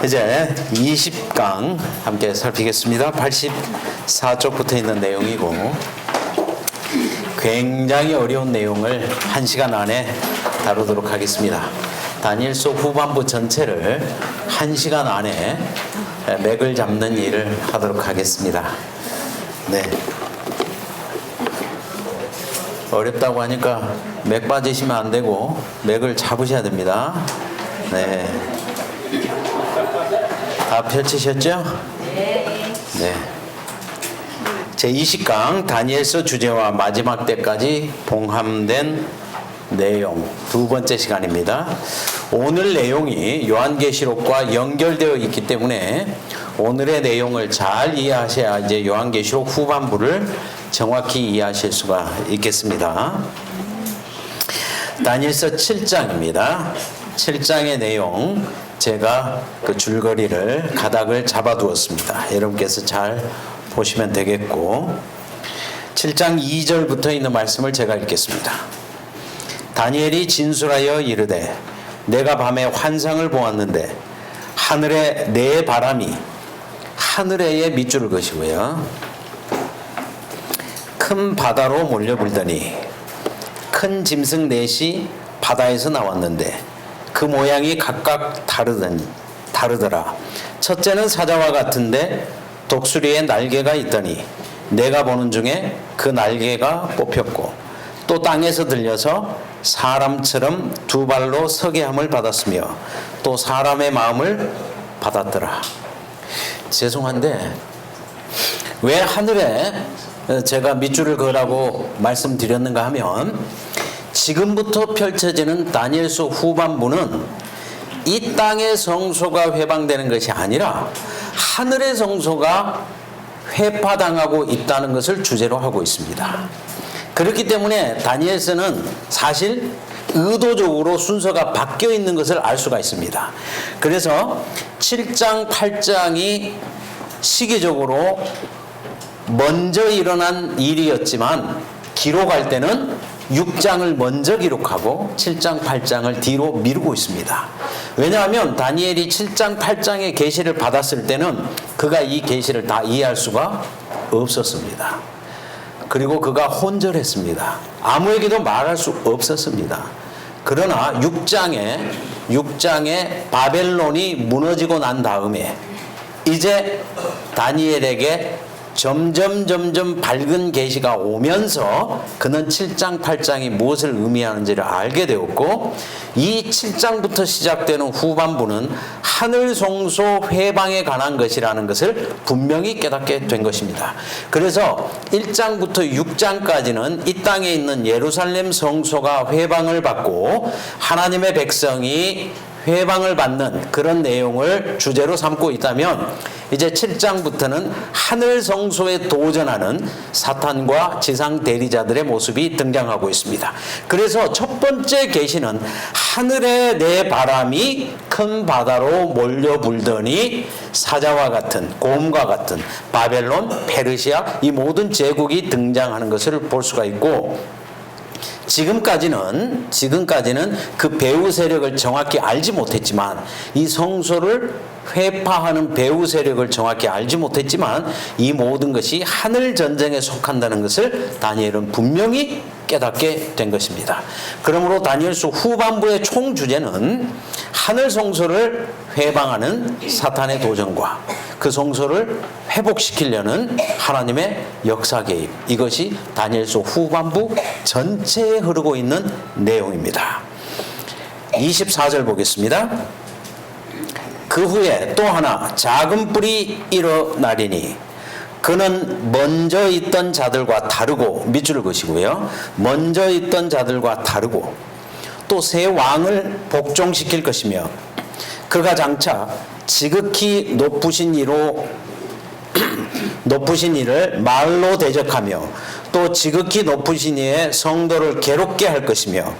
이제 20강 함께 살피겠습니다. 84쪽부터 있는 내용이고 굉장히 어려운 내용을 1시간 안에 다루도록 하겠습니다. 다니엘서 후반부 전체를 1시간 안에 맥을 잡는 일을 하도록 하겠습니다. 네. 어렵다고 하니까 맥 빠지시면 안 되고 맥을 잡으셔야 됩니다. 네. 다 펼치셨죠? 네. 제20강 다니엘서 주제와 마지막 때까지 봉함된 내용 두 번째 시간입니다. 오늘 내용이 요한계시록과 연결되어 있기 때문에 오늘의 내용을 잘 이해하셔야 이제 요한계시록 후반부를 정확히 이해하실 수가 있겠습니다. 다니엘서 7장입니다. 7장의 내용 제가 그 줄거리를 가닥을 잡아두었습니다. 여러분께서 잘 보시면 되겠고 7장 2절부터 있는 말씀을 제가 읽겠습니다. 다니엘이 진술하여 이르되 내가 밤에 환상을 보았는데 하늘에 네 바람이 하늘에의 밑줄을 그시고요 큰 바다로 몰려 불더니 큰 짐승 넷이 바다에서 나왔는데 그 모양이 각각 다르더라. 첫째는 사자와 같은데 독수리의 날개가 있더니 내가 보는 중에 그 날개가 뽑혔고 또 땅에서 들려서 사람처럼 두 발로 서게 함을 받았으며 또 사람의 마음을 받았더라. 죄송한데 왜 하늘에 제가 밑줄을 그으라고 말씀드렸는가 하면 지금부터 펼쳐지는 다니엘서 후반부는 이 땅의 성소가 회방되는 것이 아니라 하늘의 성소가 회파당하고 있다는 것을 주제로 하고 있습니다. 그렇기 때문에 다니엘서는 사실 의도적으로 순서가 바뀌어 있는 것을 알 수가 있습니다. 그래서 7장, 8장이 시기적으로 먼저 일어난 일이었지만 기록할 때는 6장을 먼저 기록하고 7장, 8장을 뒤로 미루고 있습니다. 왜냐하면 다니엘이 7장, 8장의 계시를 받았을 때는 그가 이 계시를 다 이해할 수가 없었습니다. 그리고 그가 혼절했습니다. 아무에게도 말할 수 없었습니다. 그러나 6장에 바벨론이 무너지고 난 다음에 이제 다니엘에게 점점 밝은 계시가 오면서 그는 7장, 8장이 무엇을 의미하는지를 알게 되었고 이 7장부터 시작되는 후반부는 하늘 성소 회방에 관한 것이라는 것을 분명히 깨닫게 된 것입니다. 그래서 1장부터 6장까지는 이 땅에 있는 예루살렘 성소가 회방을 받고 하나님의 백성이 회방을 받는 그런 내용을 주제로 삼고 있다면 이제 7장부터는 하늘 성소에 도전하는 사탄과 지상 대리자들의 모습이 등장하고 있습니다. 그래서 첫 번째 계시는 하늘의 네 바람이 큰 바다로 몰려 불더니 사자와 같은 곰과 같은 바벨론, 페르시아 이 모든 제국이 등장하는 것을 볼 수가 있고 지금까지는 그 배후 세력을 정확히 알지 못했지만 이 성소를 회파하는 배후 세력을 정확히 알지 못했지만 이 모든 것이 하늘 전쟁에 속한다는 것을 다니엘은 분명히 깨닫게 된 것입니다. 그러므로 다니엘서 후반부의 총 주제는 하늘 성소를 회방하는 사탄의 도전과 그 성소를 회복시키려는 하나님의 역사 개입, 이것이 다니엘서 후반부 전체에 흐르고 있는 내용입니다. 24절 보겠습니다. 그 후에 또 하나 작은 뿔이 일어나리니 그는 먼저 있던 자들과 다르고 밑줄을 그시고요. 먼저 있던 자들과 다르고 또 새 왕을 복종시킬 것이며 그가 장차 지극히 높으신 이를 말로 대적하며 또 지극히 높으신 이의 성도를 괴롭게 할 것이며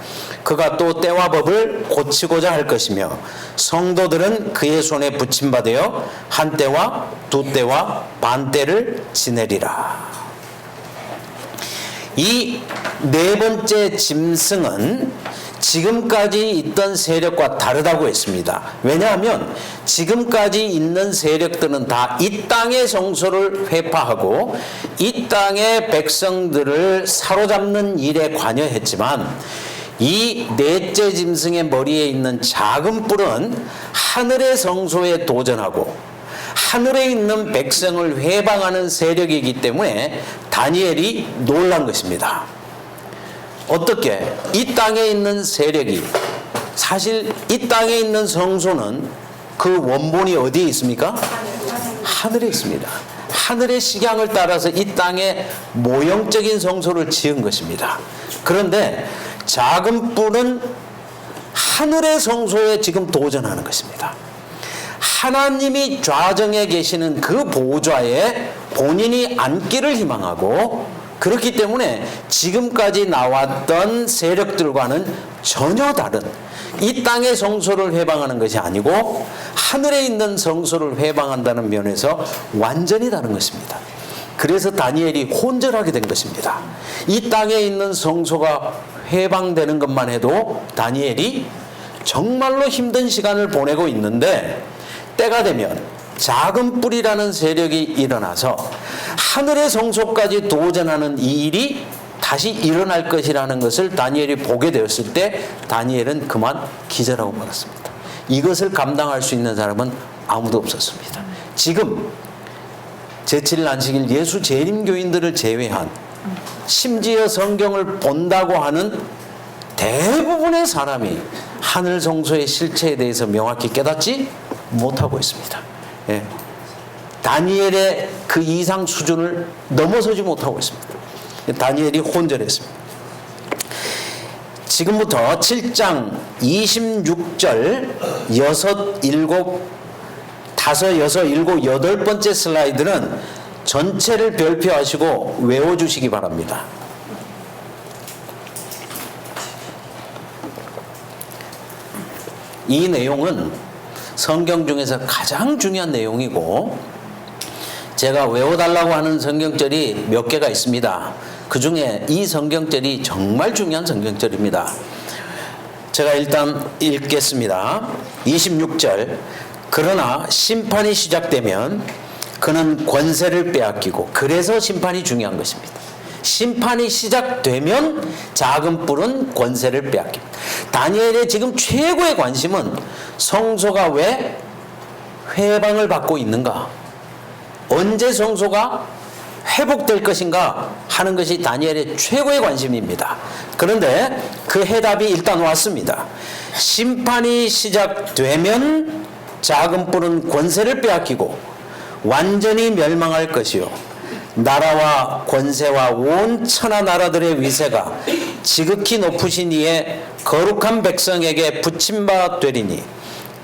그가 또 때와 법을 고치고자 할 것이며 성도들은 그의 손에 붙임받아 한 때와 두 때와 반 때를 지내리라. 이 네 번째 짐승은 지금까지 있던 세력과 다르다고 했습니다. 왜냐하면 지금까지 있는 세력들은 다 이 땅의 성소를 회파하고 이 땅의 백성들을 사로잡는 일에 관여했지만 이 넷째 짐승의 머리에 있는 작은 뿔은 하늘의 성소에 도전하고 하늘에 있는 백성을 회방하는 세력이기 때문에 다니엘이 놀란 것입니다. 어떻게? 이 땅에 있는 세력이, 사실 이 땅에 있는 성소는 그 원본이 어디에 있습니까? 하늘에 있습니다. 하늘의 식양을 따라서 이 땅에 모형적인 성소를 지은 것입니다. 그런데 작은 뿔은 하늘의 성소에 지금 도전하는 것입니다. 하나님이 좌정에 계시는 그 보좌에 본인이 앉기를 희망하고, 그렇기 때문에 지금까지 나왔던 세력들과는 전혀 다른 이 땅의 성소를 회방하는 것이 아니고 하늘에 있는 성소를 회방한다는 면에서 완전히 다른 것입니다. 그래서 다니엘이 혼절하게 된 것입니다. 이 땅에 있는 성소가 회방되는 것만 해도 다니엘이 정말로 힘든 시간을 보내고 있는데, 때가 되면 작은 뿔이라는 세력이 일어나서 하늘의 성소까지 도전하는 이 일이 다시 일어날 것이라는 것을 다니엘이 보게 되었을 때 다니엘은 그만 기절하고 말았습니다. 이것을 감당할 수 있는 사람은 아무도 없었습니다. 지금 제7일 안식일 예수 재림교인들을 제외한, 심지어 성경을 본다고 하는 대부분의 사람이 하늘 성소의 실체에 대해서 명확히 깨닫지 못하고 있습니다. 예. 다니엘의 그 이상 수준을 넘어서지 못하고 있습니다. 다니엘이 혼절했습니다. 지금부터 7장 26절 6, 7, 5, 6, 7, 8번째 슬라이드는 전체를 별표하시고 외워주시기 바랍니다. 이 내용은 성경 중에서 가장 중요한 내용이고, 제가 외워달라고 하는 성경절이 몇 개가 있습니다. 그 중에 이 성경절이 정말 중요한 성경절입니다. 제가 일단 읽겠습니다. 26절. 그러나 심판이 시작되면 그는 권세를 빼앗기고, 그래서 심판이 중요한 것입니다. 심판이 시작되면 작은 뿔은 권세를 빼앗깁니다. 다니엘의 지금 최고의 관심은 성소가 왜 회방을 받고 있는가, 언제 성소가 회복될 것인가 하는 것이 다니엘의 최고의 관심입니다. 그런데 그 해답이 일단 왔습니다. 심판이 시작되면 작은 뿔은 권세를 빼앗기고 완전히 멸망할 것이요, 나라와 권세와 온 천하 나라들의 위세가 지극히 높으신 이의 거룩한 백성에게 붙임바 되리니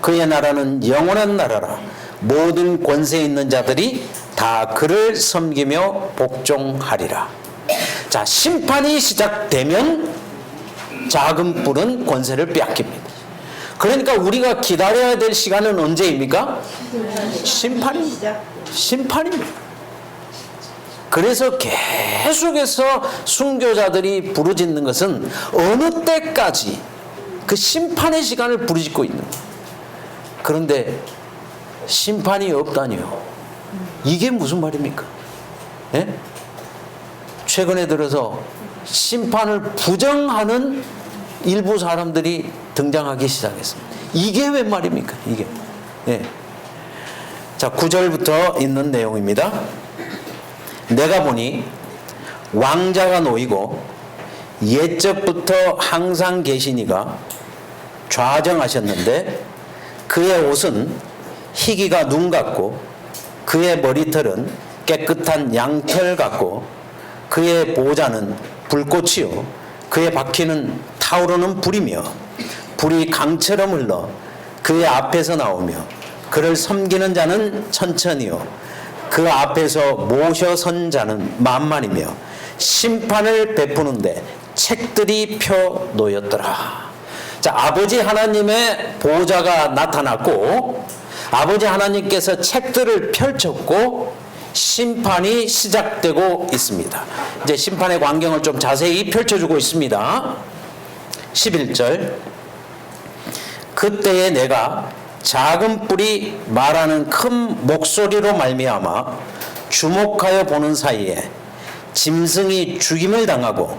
그의 나라는 영원한 나라라. 모든 권세 있는 자들이 다 그를 섬기며 복종하리라. 자, 심판이 시작되면 작은 뿔은 권세를 빼앗깁니다. 그러니까 우리가 기다려야 될 시간은 언제입니까? 심판입니다. 그래서 계속해서 순교자들이 부르짖는 것은 어느 때까지 그 심판의 시간을 부르짖고 있는 거예요. 그런데 심판이 없다니요. 이게 무슨 말입니까? 예? 최근에 들어서 심판을 부정하는 일부 사람들이 등장하기 시작했습니다. 이게 웬 말입니까? 이게. 예. 자, 9절부터 있는 내용입니다. 내가 보니 왕자가 놓이고 옛적부터 항상 계신 이가 좌정하셨는데 그의 옷은 희기가 눈 같고 그의 머리털은 깨끗한 양털 같고 그의 보좌는 불꽃이요 그의 바퀴는 타오르는 불이며 불이 강처럼 흘러 그의 앞에서 나오며 그를 섬기는 자는 천천히요 그 앞에서 모셔 선 자는 만만이며 심판을 베푸는데 책들이 펴 놓였더라. 자, 아버지 하나님의 보좌가 나타났고 아버지 하나님께서 책들을 펼쳤고 심판이 시작되고 있습니다. 이제 심판의 광경을 좀 자세히 펼쳐주고 있습니다. 11절 그때에 내가 작은 뿔이 말하는 큰 목소리로 말미암아 주목하여 보는 사이에 짐승이 죽임을 당하고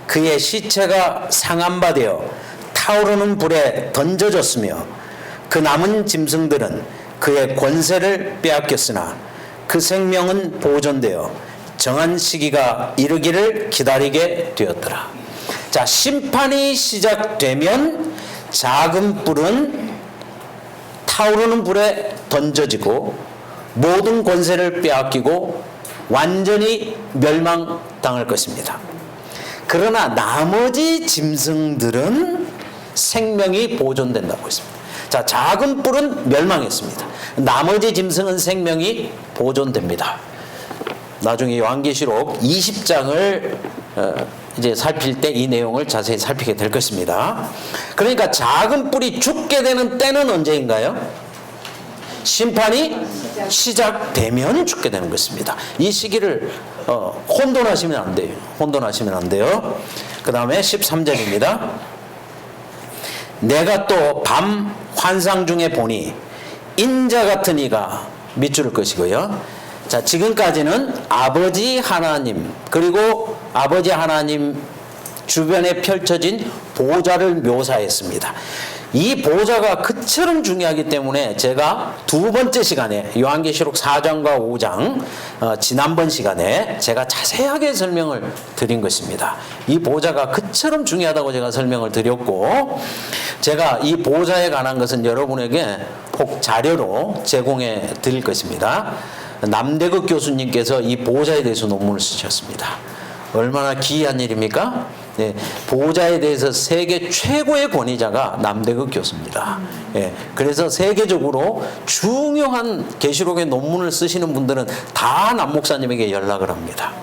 그의 시체가 상한 바 되어 타오르는 불에 던져졌으며 그 남은 짐승들은 그의 권세를 빼앗겼으나 그 생명은 보존되어 정한 시기가 이르기를 기다리게 되었더라. 자, 심판이 시작되면 작은 뿔은 타오르는 불에 던져지고 모든 권세를 빼앗기고 완전히 멸망당할 것입니다. 그러나 나머지 짐승들은 생명이 보존된다고 했습니다. 자, 작은 뿔은 멸망했습니다. 나머지 짐승은 생명이 보존됩니다. 나중에 요한계시록 20장을 이제 살필 때 이 내용을 자세히 살피게 될 것입니다. 그러니까 작은 뿔이 죽게 되는 때는 언제인가요? 심판이 시작되면 죽게 되는 것입니다. 이 시기를 혼돈하시면 안 돼요. 혼돈하시면 안 돼요. 그 다음에 13절입니다. 내가 또 밤 환상 중에 보니 인자 같은 이가 밑줄 것이고요. 자, 지금까지는 아버지 하나님 그리고 아버지 하나님 주변에 펼쳐진 보좌를 묘사했습니다. 이 보좌가 그처럼 중요하기 때문에 제가 두 번째 시간에 요한계시록 4장과 5장 지난번 시간에 제가 자세하게 설명을 드린 것입니다. 이 보좌가 그처럼 중요하다고 제가 설명을 드렸고 제가 이 보좌에 관한 것은 여러분에게 꼭 자료로 제공해 드릴 것입니다. 남대극 교수님께서 이 보좌에 대해서 논문을 쓰셨습니다. 얼마나 기이한 일입니까? 네, 보좌에 대해서 세계 최고의 권위자가 남대극 교수입니다. 네, 그래서 세계적으로 중요한 계시록의 논문을 쓰시는 분들은 다 남 목사님에게 연락을 합니다.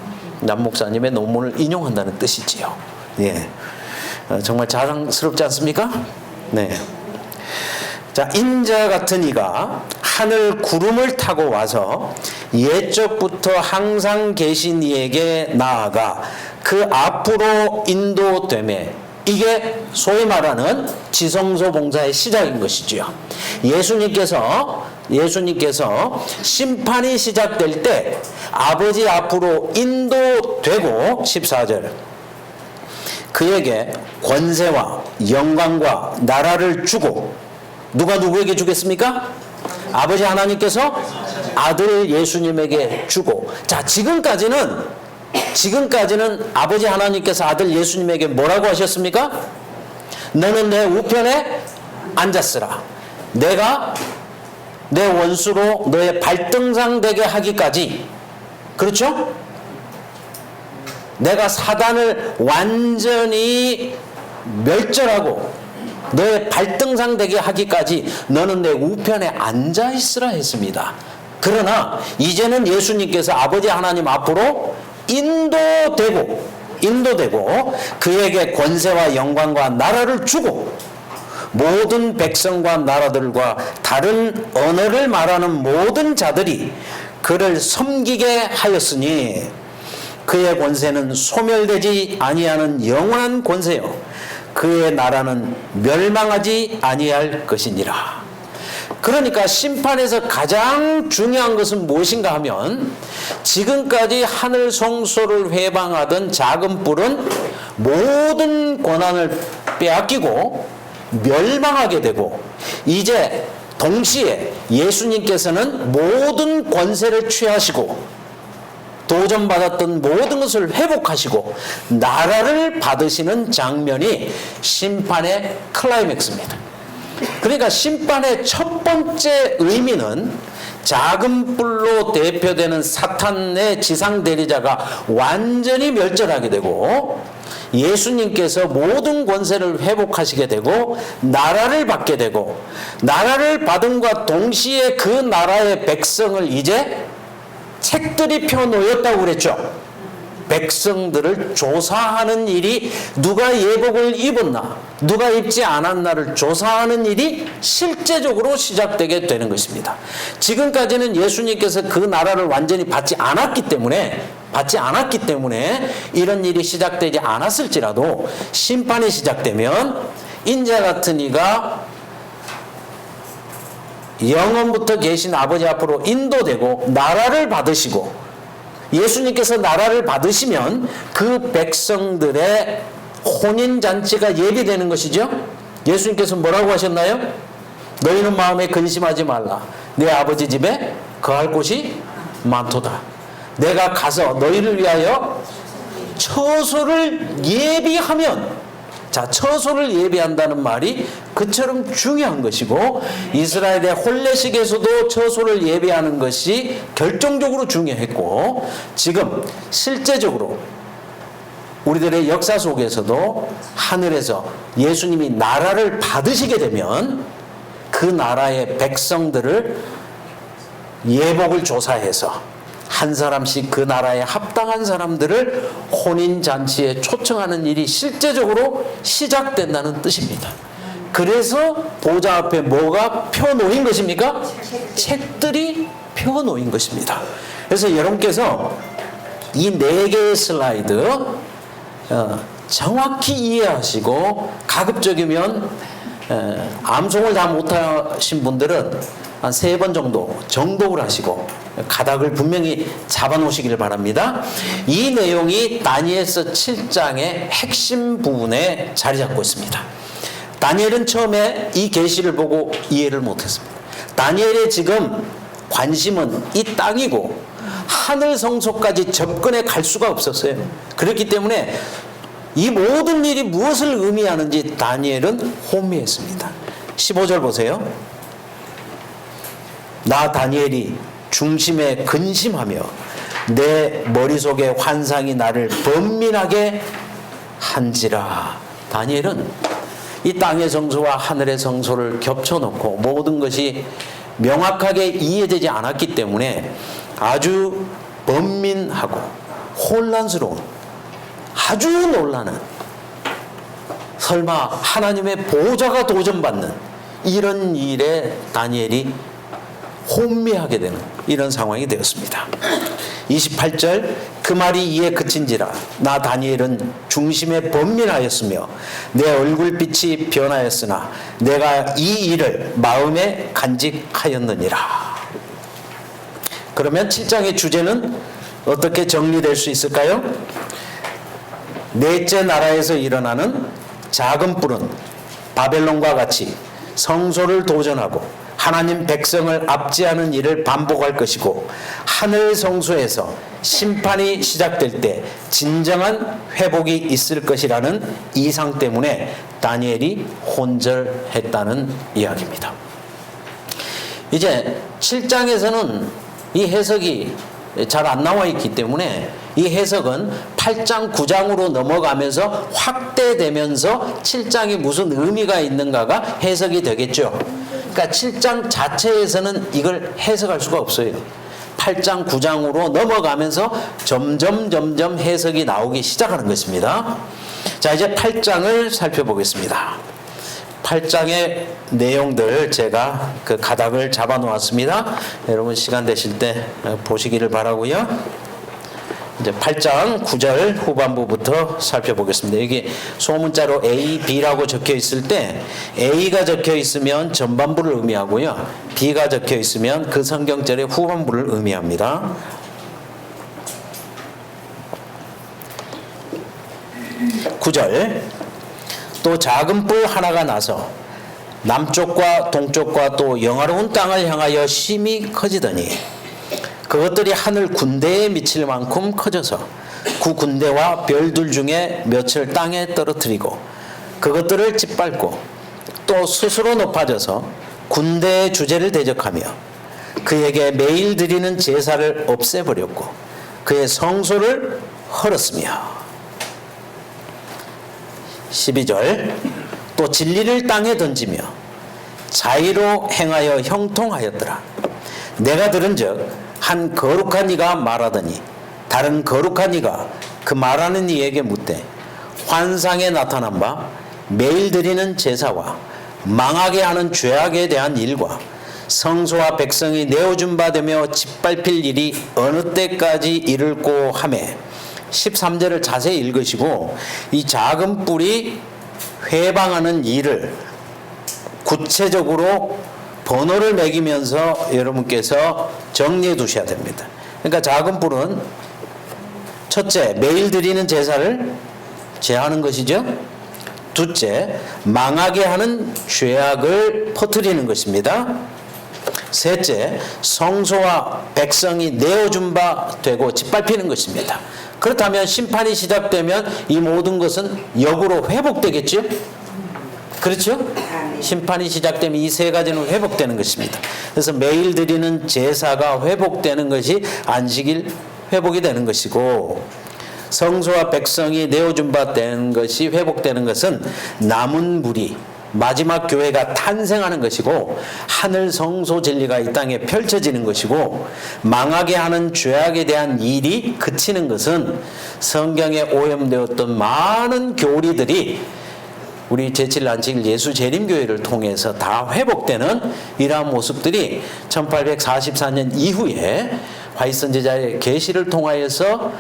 남 목사님의 논문을 인용한다는 뜻이지요. 네, 정말 자랑스럽지 않습니까? 네. 자, 인자 같은 이가 하늘 구름을 타고 와서 옛적부터 항상 계신 이에게 나아가 그 앞으로 인도되매 이게 소위 말하는 지성소 봉사의 시작인 것이지요. 예수님께서 심판이 시작될 때 아버지 앞으로 인도되고 14절 그에게 권세와 영광과 나라를 주고 누가 누구에게 주겠습니까? 아버지 하나님께서 아들 예수님에게 주고 자 지금까지는 아버지 하나님께서 아들 예수님에게 뭐라고 하셨습니까? 너는 내 우편에 앉았으라. 내가 내 원수로 너의 발등상 되게 하기까지 그렇죠? 내가 사단을 완전히 멸절하고 너의 발등상 되게 하기까지 너는 내 우편에 앉아 있으라 했습니다. 그러나 이제는 예수님께서 아버지 하나님 앞으로 인도되고 그에게 권세와 영광과 나라를 주고 모든 백성과 나라들과 다른 언어를 말하는 모든 자들이 그를 섬기게 하였으니 그의 권세는 소멸되지 아니하는 영원한 권세요 그의 나라는 멸망하지 아니할 것이니라. 그러니까 심판에서 가장 중요한 것은 무엇인가 하면 지금까지 하늘 성소를 회방하던 작은 뿔은 모든 권한을 빼앗기고 멸망하게 되고 이제 동시에 예수님께서는 모든 권세를 취하시고 도전받았던 모든 것을 회복하시고 나라를 받으시는 장면이 심판의 클라이맥스입니다. 그러니까 심판의 첫 번째 의미는 작은 뿔로 대표되는 사탄의 지상 대리자가 완전히 멸절하게 되고 예수님께서 모든 권세를 회복하시게 되고 나라를 받게 되고 나라를 받음과 동시에 그 나라의 백성을 이제 책들이 펴놓였다고 그랬죠. 백성들을 조사하는 일이 누가 예복을 입었나 누가 입지 않았나를 조사하는 일이 실제적으로 시작되게 되는 것입니다. 지금까지는 예수님께서 그 나라를 완전히 받지 않았기 때문에 받지 않았기 때문에 이런 일이 시작되지 않았을지라도 심판이 시작되면 인자 같은 이가 영원부터 계신 아버지 앞으로 인도되고 나라를 받으시고, 예수님께서 나라를 받으시면 그 백성들의 혼인잔치가 예비되는 것이죠. 예수님께서 뭐라고 하셨나요? 너희는 마음에 근심하지 말라. 내 아버지 집에 거할 곳이 많도다. 내가 가서 너희를 위하여 처소를 예비하면, 자, 처소를 예비한다는 말이 그처럼 중요한 것이고, 이스라엘의 혼례식에서도 처소를 예비하는 것이 결정적으로 중요했고, 지금 실제적으로 우리들의 역사 속에서도 하늘에서 예수님이 나라를 받으시게 되면 그 나라의 백성들을 예복을 조사해서 한 사람씩 그 나라에 합당한 사람들을 혼인잔치에 초청하는 일이 실제적으로 시작된다는 뜻입니다. 그래서 보좌 앞에 뭐가 펴놓인 것입니까? 책들이 펴놓인 것입니다. 그래서 여러분께서 이 4개의 슬라이드 정확히 이해하시고, 가급적이면 암송을 다 못하신 분들은 한 3번 정도 정독을 하시고 가닥을 분명히 잡아놓으시기를 바랍니다. 이 내용이 다니엘서 7장의 핵심 부분에 자리 잡고 있습니다. 다니엘은 처음에 이 계시를 보고 이해를 못했습니다. 다니엘의 지금 관심은 이 땅이고 하늘 성소까지 접근해 갈 수가 없었어요. 그렇기 때문에 이 모든 일이 무엇을 의미하는지 다니엘은 혼미했습니다. 15절 보세요. 나 다니엘이 중심에 근심하며 내 머릿속에 환상이 나를 번민하게 한지라. 다니엘은 이 땅의 성소와 하늘의 성소를 겹쳐놓고 모든 것이 명확하게 이해되지 않았기 때문에 아주 번민하고 혼란스러운, 아주 놀라는, 설마 하나님의 보좌가 도전받는 이런 일에 다니엘이 혼미하게 되는 이런 상황이 되었습니다. 28절, 그 말이 이에 그친지라 나 다니엘은 중심에 번민하였으며 내 얼굴빛이 변하였으나 내가 이 일을 마음에 간직하였느니라. 그러면 7장의 주제는 어떻게 정리될 수 있을까요? 넷째 나라에서 일어나는 작은 뿔은 바벨론과 같이 성소를 도전하고 하나님 백성을 압제하는 일을 반복할 것이고, 하늘 성소에서 심판이 시작될 때 진정한 회복이 있을 것이라는 이상 때문에 다니엘이 혼절했다는 이야기입니다. 이제 7장에서는 이 해석이 잘 안 나와 있기 때문에 이 해석은 8장, 9장으로 넘어가면서 확대되면서 7장이 무슨 의미가 있는가가 해석이 되겠죠. 그러니까 7장 자체에서는 이걸 해석할 수가 없어요. 8장, 9장으로 넘어가면서 점점 해석이 나오기 시작하는 것입니다. 자, 이제 8장을 살펴보겠습니다. 8장의 내용들 제가 그 가닥을 잡아 놓았습니다. 여러분 시간 되실 때 보시기를 바라고요. 이제 8장 9절 후반부부터 살펴보겠습니다. 여기 소문자로 A, B라고 적혀 있을 때 A가 적혀 있으면 전반부를 의미하고요, B가 적혀 있으면 그 성경절의 후반부를 의미합니다. (9절) 또 작은 뿔 하나가 나서 남쪽과 동쪽과 또 영화로운 땅을 향하여 심히 커지더니 그것들이 하늘 군대에 미칠 만큼 커져서 그 군대와 별들 중에 몇을 땅에 떨어뜨리고 그것들을 짓밟고 또 스스로 높아져서 군대의 주제를 대적하며 그에게 매일 드리는 제사를 없애버렸고 그의 성소를 헐었으며. 12절 또 진리를 땅에 던지며 자의로 행하여 형통하였더라. 내가 들은즉 한 거룩한 이가 말하더니 다른 거룩한 이가 그 말하는 이에게 묻되 환상에 나타난 바 매일 드리는 제사와 망하게 하는 죄악에 대한 일과 성소와 백성이 내어준 바 되며 짓밟힐 일이 어느 때까지 이를꼬 하매 13절을 자세히 읽으시고 이 작은 뿔이 회방하는 일을 구체적으로 번호를 매기면서 여러분께서 정리해 두셔야 됩니다. 그러니까 작은 뿔은 첫째, 매일 드리는 제사를 제하는 것이죠. 둘째, 망하게 하는 죄악을 퍼뜨리는 것입니다. 셋째, 성소와 백성이 내어준 바 되고 짓밟히는 것입니다. 그렇다면 심판이 시작되면 이 모든 것은 역으로 회복되겠죠? 그렇죠? 심판이 시작되면 이 세 가지는 회복되는 것입니다. 그래서 매일 드리는 제사가 회복되는 것이 안식일 회복이 되는 것이고, 성소와 백성이 내어준 바 되는 것이 회복되는 것은 남은 무리, 마지막 교회가 탄생하는 것이고, 하늘 성소 진리가 이 땅에 펼쳐지는 것이고, 망하게 하는 죄악에 대한 일이 그치는 것은 성경에 오염되었던 많은 교리들이 우리 제7 안식일 예수 재림교회를 통해서 다 회복되는 이러한 모습들이 1844년 이후에 화이트 선지자의 계시를 통하여서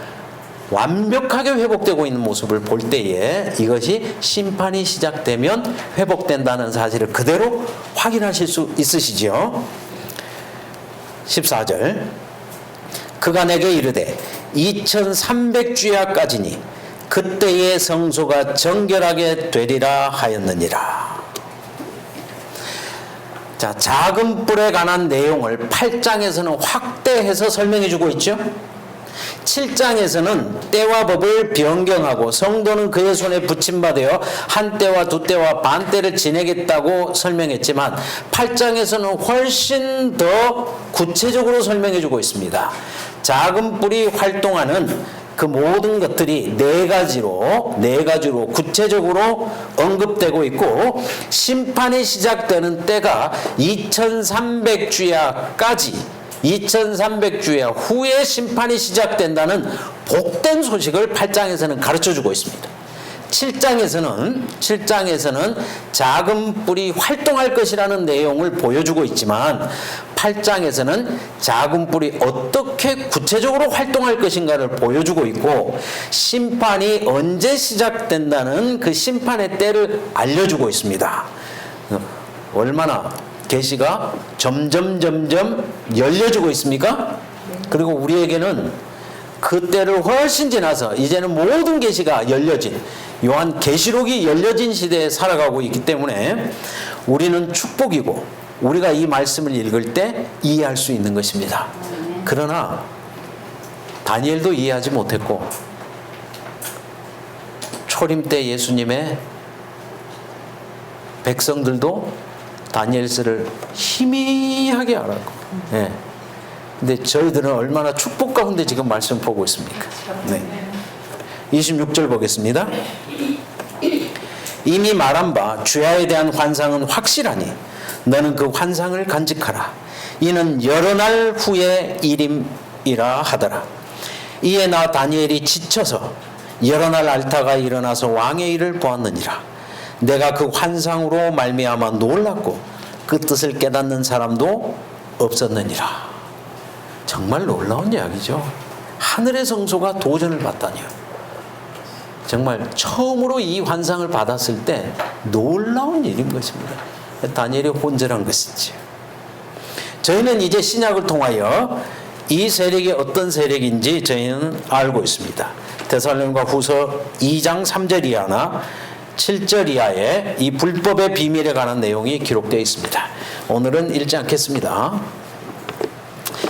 완벽하게 회복되고 있는 모습을 볼 때에 이것이 심판이 시작되면 회복된다는 사실을 그대로 확인하실 수 있으시죠. 14절, 그가 내게 이르되 2300주야까지니 그때의 성소가 정결하게 되리라 하였느니라. 자, 작은 뿔에 관한 내용을 8장에서는 확대해서 설명해 주고 있죠. 7장에서는 때와 법을 변경하고 성도는 그의 손에 붙임받아 한 때와 두 때와 반 때를 지내겠다고 설명했지만 8장에서는 훨씬 더 구체적으로 설명해 주고 있습니다. 작은 뿔이 활동하는 그 모든 것들이 네 가지로 구체적으로 언급되고 있고, 심판이 시작되는 때가 2300주야까지 2300주야 후에 심판이 시작된다는 복된 소식을 8장에서는 가르쳐주고 있습니다. 7장에서는 작은 뿔이 활동할 것이라는 내용을 보여주고 있지만 8장에서는 작은 뿔이 어떻게 구체적으로 활동할 것인가를 보여주고 있고, 심판이 언제 시작된다는 그 심판의 때를 알려주고 있습니다. 얼마나 계시가 점점 열려지고 있습니까? 그리고 우리에게는 그 때를 훨씬 지나서 이제는 모든 계시가 열려진, 요한 계시록이 열려진 시대에 살아가고 있기 때문에 우리는 축복이고 우리가 이 말씀을 읽을 때 이해할 수 있는 것입니다. 그러나 다니엘도 이해하지 못했고 초림 때 예수님의 백성들도 다니엘서를 희미하게 알았고, 예. 근데 저희들은 얼마나 축복 가운데 지금 말씀 보고 있습니까? 네. 26절 보겠습니다. 이미 말한 바 주야에 대한 환상은 확실하니 너는 그 환상을 간직하라. 이는 여러 날 후의 일임이라 하더라. 이에 나 다니엘이 지쳐서 여러 날 앓다가 일어나서 왕의 일을 보았느니라. 내가 그 환상으로 말미암아 놀랐고 그 뜻을 깨닫는 사람도 없었느니라. 정말 놀라운 이야기죠. 하늘의 성소가 도전을 받다니요. 정말 처음으로 이 환상을 받았을 때 놀라운 일인 것입니다. 다니엘이 혼절한 것이지. 저희는 이제 신약을 통하여 이 세력이 어떤 세력인지 저희는 알고 있습니다. 데살로니가 후서 2장 3절 이하나 7절 이하에 이 불법의 비밀에 관한 내용이 기록되어 있습니다. 오늘은 읽지 않겠습니다.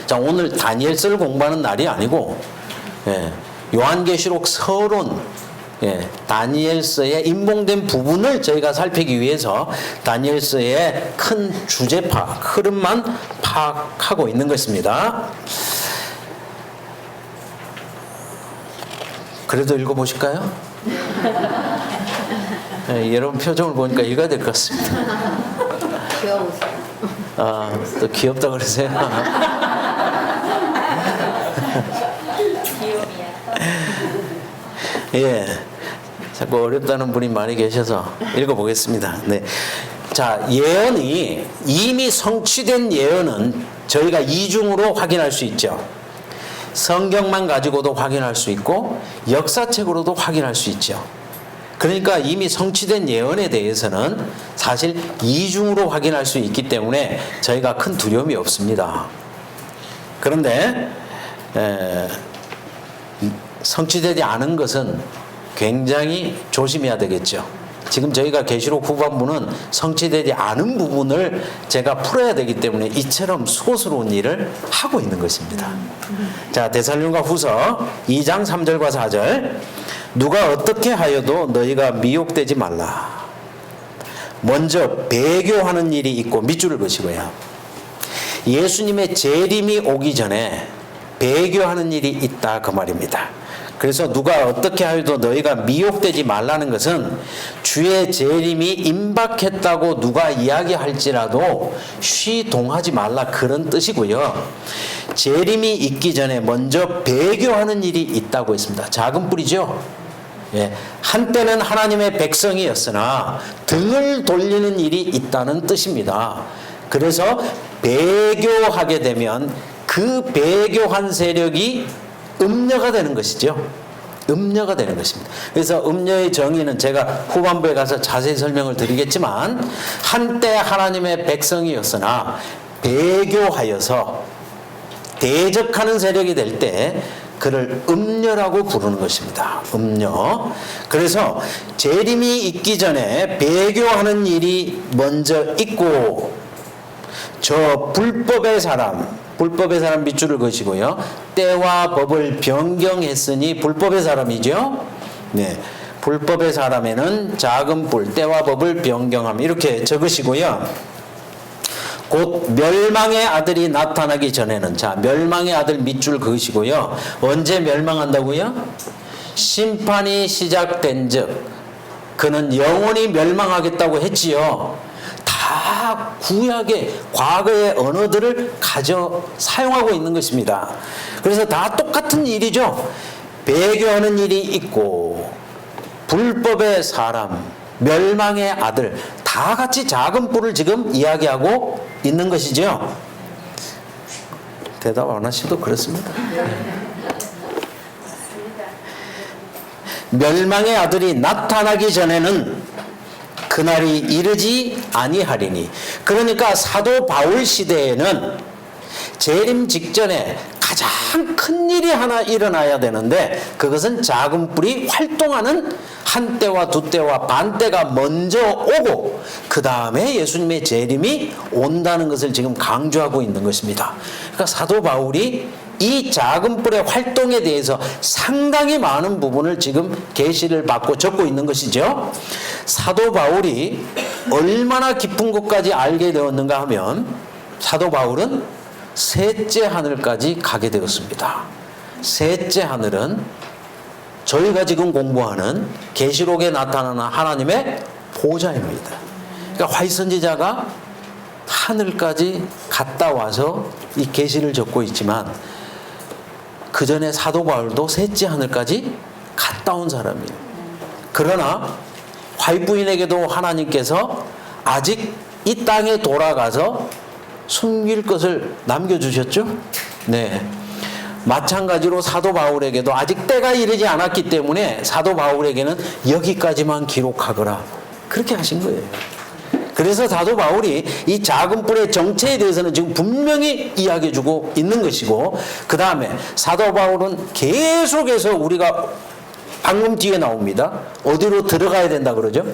자, 오늘 다니엘서를 공부하는 날이 아니고, 요한계시록 서론, 다니엘서의 인봉된 부분을 저희가 살피기 위해서 다니엘서의 큰 주제 파악, 흐름만 파악하고 있는 것입니다. 그래도 읽어보실까요? 여러분 표정을 보니까 읽어야 될 것 같습니다. 귀여우세요. 아, 또 귀엽다 그러세요? 귀요미야. 예. 자꾸 어렵다는 분이 많이 계셔서 읽어보겠습니다. 네. 자, 자, 예언이 이미 성취된 예언은 저희가 이중으로 확인할 수 있죠. 성경만 가지고도 확인할 수 있고 역사책으로도 확인할 수 있죠. 그러니까 이미 성취된 예언에 대해서는 사실 이중으로 확인할 수 있기 때문에 저희가 큰 두려움이 없습니다. 그런데 성취되지 않은 것은 굉장히 조심해야 되겠죠. 지금 저희가 계시록 후반부는 성취되지 않은 부분을 제가 풀어야 되기 때문에 이처럼 수고스러운 일을 하고 있는 것입니다. 자, 데살로니가 후서 2장 3절과 4절. 누가 어떻게 하여도 너희가 미혹되지 말라. 먼저 배교하는 일이 있고 밑줄을 그시고요. 예수님의 재림이 오기 전에 배교하는 일이 있다 그 말입니다. 그래서 누가 어떻게 하여도 너희가 미혹되지 말라는 것은 주의 재림이 임박했다고 누가 이야기할지라도 쉬동하지 말라 그런 뜻이고요. 재림이 있기 전에 먼저 배교하는 일이 있다고 했습니다. 작은 뿌리죠. 예, 한때는 하나님의 백성이었으나 등을 돌리는 일이 있다는 뜻입니다. 그래서 배교하게 되면 그 배교한 세력이 음녀가 되는 것이죠. 음녀가 되는 것입니다. 그래서 음녀의 정의는 제가 후반부에 가서 자세히 설명을 드리겠지만 한때 하나님의 백성이었으나 배교하여서 대적하는 세력이 될 때 그를 음녀라고 부르는 것입니다. 음녀. 그래서 재림이 있기 전에 배교하는 일이 먼저 있고 저 불법의 사람 밑줄을 그시고요. 때와 법을 변경했으니 불법의 사람이죠. 네. 불법의 사람에는 작은 뿔, 때와 법을 변경함 이렇게 적으시고요. 곧 멸망의 아들이 나타나기 전에는 자, 멸망의 아들 밑줄 그으시고요. 언제 멸망한다고요? 심판이 시작된 즉 그는 영원히 멸망하겠다고 했지요. 다 구약의 과거의 언어들을 사용하고 있는 것입니다. 그래서 다 똑같은 일이죠. 배교하는 일이 있고 불법의 사람, 멸망의 아들 다 같이 작은 뿔을 지금 이야기하고 있는 것이죠. 대답 안 하셔도 그렇습니다. 멸망의 아들이 나타나기 전에는 그날이 이르지 아니하리니. 그러니까 사도 바울 시대에는 재림 직전에 가장 큰 일이 하나 일어나야 되는데 그것은 작은 뿔이 활동하는 한 때와 두 때와 반 때가 먼저 오고 그 다음에 예수님의 재림이 온다는 것을 지금 강조하고 있는 것입니다. 그러니까 사도 바울이 이 작은 뿔의 활동에 대해서 상당히 많은 부분을 지금 계시를 받고 적고 있는 것이죠. 사도 바울이 얼마나 깊은 것까지 알게 되었는가 하면 사도 바울은 셋째 하늘까지 가게 되었습니다. 셋째 하늘은 저희가 지금 공부하는 계시록에 나타나는 하나님의 보좌입니다. 그러니까 화이 선지자가 하늘까지 갔다 와서 이 계시를 적고 있지만 그 전에 사도 바울도 셋째 하늘까지 갔다 온 사람이에요. 그러나 화이 부인에게도 하나님께서 아직 이 땅에 돌아가서 숨길 것을 남겨주셨죠? 네. 마찬가지로 사도 바울에게도 아직 때가 이르지 않았기 때문에 사도 바울에게는 여기까지만 기록하거라. 그렇게 하신 거예요. 그래서 사도 바울이 이 작은 뿔의 정체에 대해서는 지금 분명히 이야기해주고 있는 것이고, 그 다음에 사도 바울은 계속해서 우리가 방금 뒤에 나옵니다. 어디로 들어가야 된다 그러죠?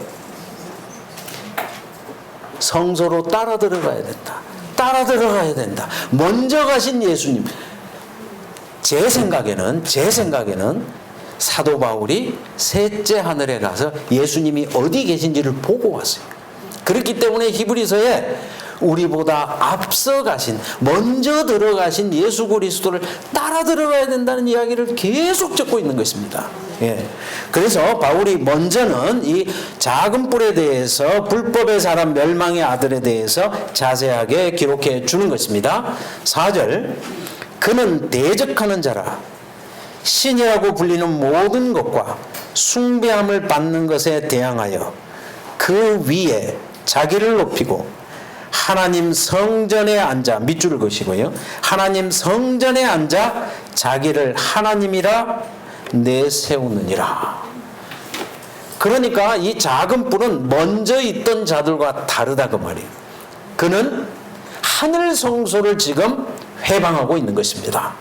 성소로 따라 들어가야 된다. 따라 들어가야 된다. 먼저 가신 예수님. 제 생각에는 사도 바울이 셋째 하늘에 가서 예수님이 어디 계신지를 보고 왔어요. 그렇기 때문에 히브리서에 우리보다 앞서 가신, 먼저 들어가신 예수 그리스도를 따라 들어가야 된다는 이야기를 계속 적고 있는 것입니다. 예. 그래서 바울이 먼저는 이 작은 뿔에 대해서, 불법의 사람 멸망의 아들에 대해서 자세하게 기록해 주는 것입니다. 4절, 그는 대적하는 자라 신이라고 불리는 모든 것과 숭배함을 받는 것에 대항하여 그 위에 자기를 높이고 하나님 성전에 앉아, 밑줄을 그으시고요, 하나님 성전에 앉아 자기를 하나님이라 내세우느니라. 그러니까 이 작은 뿔은 먼저 있던 자들과 다르다 그 말이에요. 그는 하늘 성소를 지금 회방하고 있는 것입니다.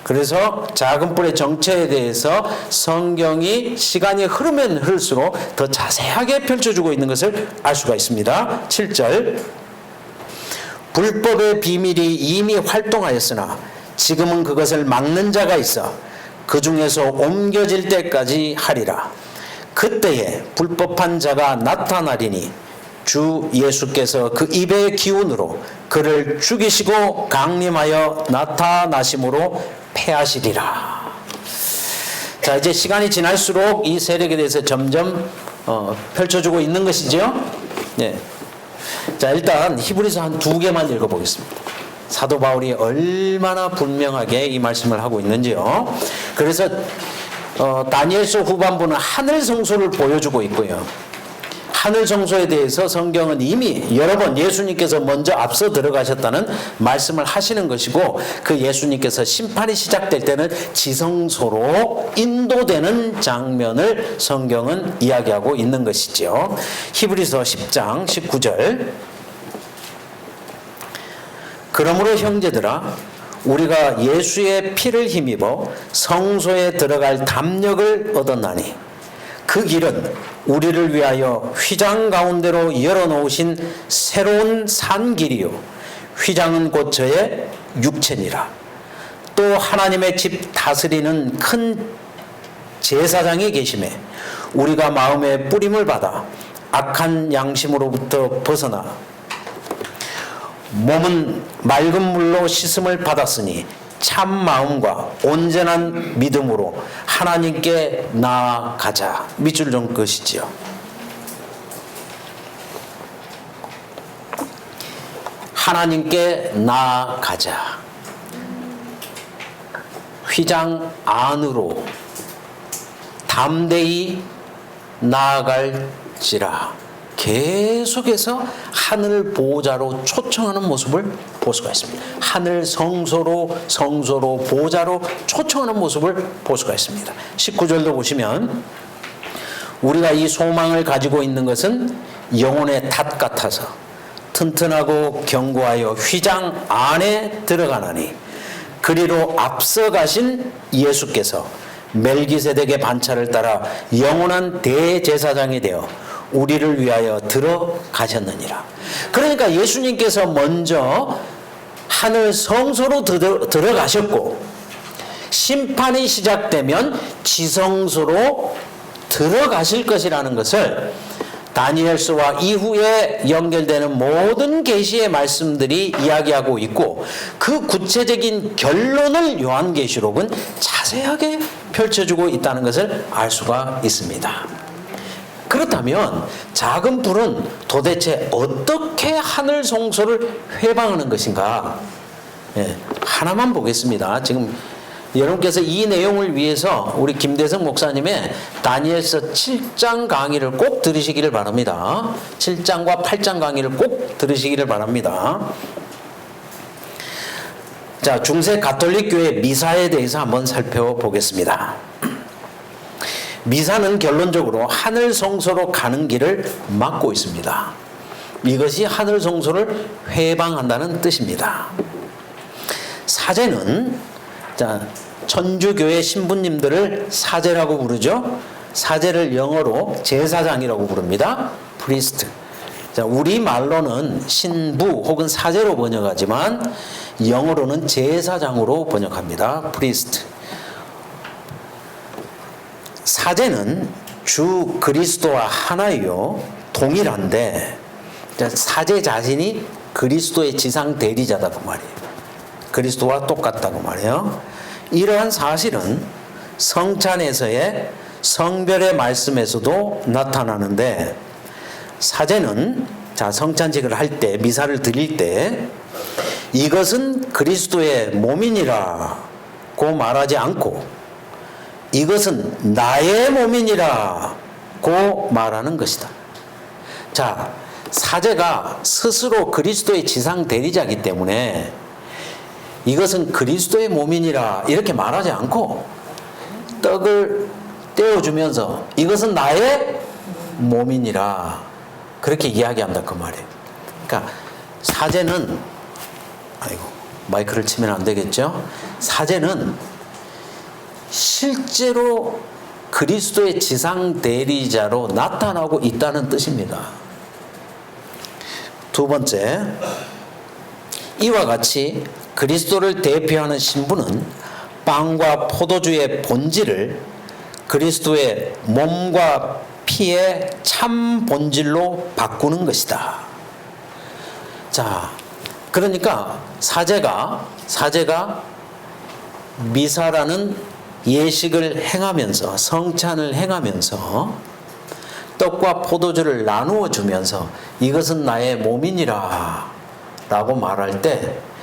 그래서 작은 뿔의 정체에 대해서 성경이 시간이 흐르면 흐를수록 더 자세하게 펼쳐주고 있는 것을 알 수가 있습니다. 7절, 불법의 비밀이 이미 활동하였으나 지금은 그것을 막는 자가 있어 그 중에서 옮겨질 때까지 하리라. 그때에 불법한 자가 나타나리니 주 예수께서 그 입의 기운으로 그를 죽이시고 강림하여 나타나심으로 패하시리라. 자, 이제 시간이 지날수록 이 세력에 대해서 점점 펼쳐주고 있는 것이죠. 네. 자, 일단 히브리서 한 2개만 읽어보겠습니다. 사도 바울이 얼마나 분명하게 이 말씀을 하고 있는지요. 그래서 다니엘서 후반부는 하늘 성소를 보여주고 있고요. 하늘 성소에 대해서 성경은 이미 여러 번 예수님께서 먼저 앞서 들어가셨다는 말씀을 하시는 것이고, 그 예수님께서 심판이 시작될 때는 지성소로 인도되는 장면을 성경은 이야기하고 있는 것이죠. 히브리서 10장 19절, 그러므로 형제들아 우리가 예수의 피를 힘입어 성소에 들어갈 담력을 얻었나니 그 길은 우리를 위하여 휘장 가운데로 열어놓으신 새로운 산길이요 휘장은 곧 저의 육체니라. 또 하나님의 집 다스리는 큰 제사장이 계심에 우리가 마음의 뿌림을 받아 악한 양심으로부터 벗어나 몸은 맑은 물로 씻음을 받았으니 참 마음과 온전한 믿음으로 하나님께 나아가자. 밑줄 좀 그으시지요. 하나님께 나아가자. 휘장 안으로 담대히 나아갈지라. 계속해서 하늘 보호자로 초청하는 모습을 볼 수가 있습니다. 하늘 성소로 보호자로 초청하는 모습을 볼 수가 있습니다. 19절도 보시면 우리가 이 소망을 가지고 있는 것은 영혼의 탑 같아서 튼튼하고 견고하여 휘장 안에 들어가나니 그리로 앞서가신 예수께서 멜기세덱의 반차를 따라 영원한 대제사장이 되어 우리를 위하여 들어가셨느니라. 그러니까 예수님께서 먼저 하늘 성소로 들어가셨고 심판이 시작되면 지성소로 들어가실 것이라는 것을 다니엘서와 이후에 연결되는 모든 계시의 말씀들이 이야기하고 있고, 그 구체적인 결론을 요한계시록은 자세하게 펼쳐주고 있다는 것을 알 수가 있습니다. 그렇다면 작은 불은 도대체 어떻게 하늘 성소를 회방하는 것인가? 하나만 보겠습니다. 지금 여러분께서 이 내용을 위해서 우리 김대성 목사님의 다니엘서 7장 강의를 꼭 들으시기를 바랍니다. 7장과 8장 강의를 꼭 들으시기를 바랍니다. 자, 중세 가톨릭 교회 미사에 대해서 한번 살펴보겠습니다. 미사는 결론적으로 하늘 성소로 가는 길을 막고 있습니다. 이것이 하늘 성소를 회방한다는 뜻입니다. 사제는, 자, 천주교회 신부님들을 사제라고 부르죠. 사제를 영어로 제사장이라고 부릅니다. 프리스트. 자, 우리 말로는 신부 혹은 사제로 번역하지만 영어로는 제사장으로 번역합니다. 프리스트. 사제는 주 그리스도와 하나요 동일한데, 사제 자신이 그리스도의 지상 대리자다고 말이에요. 그리스도와 똑같다고 말이에요. 이러한 사실은 성찬에서의 성별의 말씀에서도 나타나는데, 사제는 자 성찬식을 할 때, 미사를 드릴 때 이것은 그리스도의 몸이니라고 말하지 않고 이것은 나의 몸이니라고 말하는 것이다. 자, 사제가 스스로 그리스도의 지상 대리자이기 때문에 이것은 그리스도의 몸이니라 이렇게 말하지 않고 떡을 떼어주면서 이것은 나의 몸이니라 그렇게 이야기한다 그 말이에요. 그러니까 사제는 아이고 마이크를 치면 안 되겠죠? 사제는 실제로 그리스도의 지상 대리자로 나타나고 있다는 뜻입니다. 두 번째, 이와 같이 그리스도를 대표하는 신부는 빵과 포도주의 본질을 그리스도의 몸과 피의 참 본질로 바꾸는 것이다. 자, 그러니까 사제가 미사라는 예식을 행하면서 성찬을 행하면서 떡과 포도주를 나누어 주면서 이것은 나의 몸이니라 라고 말할 때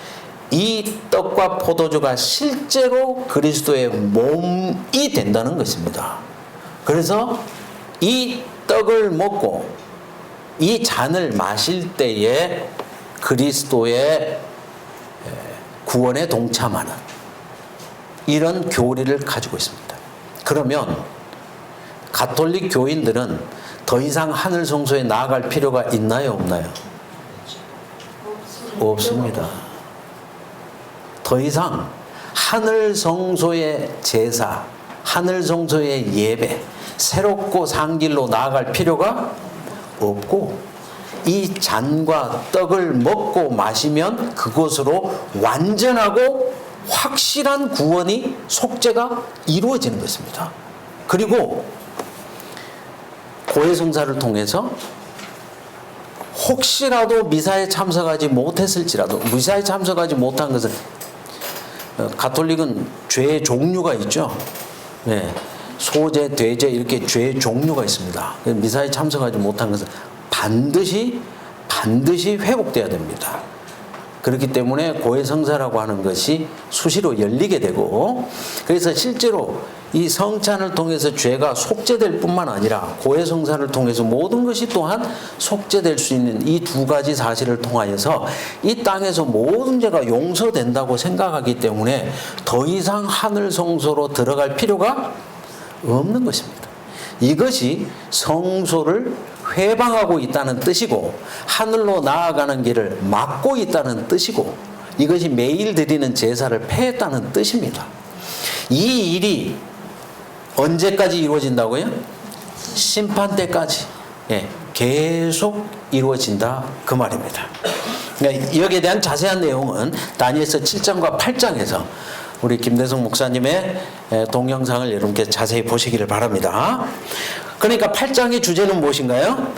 이 떡과 포도주가 실제로 그리스도의 몸이 된다는 것입니다. 그래서 이 떡을 먹고 이 잔을 마실 때에 그리스도의 구원에 동참하는 이런 교리를 가지고 있습니다. 그러면 가톨릭 교인들은 더 이상 하늘 성소에 나아갈 필요가 있나요, 없나요? 없습니다. 더 이상 하늘 성소의 제사, 하늘 성소의 예배, 새롭고 산 길로 나아갈 필요가 없고 이 잔과 떡을 먹고 마시면 그것으로 완전하고 확실한 구원이 속죄가 이루어지는 것입니다. 그리고 고해성사를 통해서 혹시라도 미사에 참석하지 못했을지라도 미사에 참석하지 못한 것은 가톨릭은 죄의 종류가 있죠. 네. 소죄, 대죄 이렇게 죄의 종류가 있습니다. 미사에 참석하지 못한 것은 반드시 회복돼야 됩니다. 그렇기 때문에 고해성사라고 하는 것이 수시로 열리게 되고 그래서 실제로 이 성찬을 통해서 죄가 속죄될 뿐만 아니라 고해성사를 통해서 모든 것이 또한 속죄될 수 있는 이 두 가지 사실을 통하여서 이 땅에서 모든 죄가 용서된다고 생각하기 때문에 더 이상 하늘 성소로 들어갈 필요가 없는 것입니다. 이것이 성소를 회방하고 있다는 뜻이고 하늘로 나아가는 길을 막고 있다는 뜻이고 이것이 매일 드리는 제사를 폐했다는 뜻입니다. 이 일이 언제까지 이루어진다고요? 심판 때까지 계속 이루어진다 그 말입니다. 그러니까 여기에 대한 자세한 내용은 다니엘서 7장과 8장에서 우리 김대성 목사님의 동영상을 여러분께 자세히 보시기를 바랍니다. 그러니까 8장의 주제는 무엇인가요?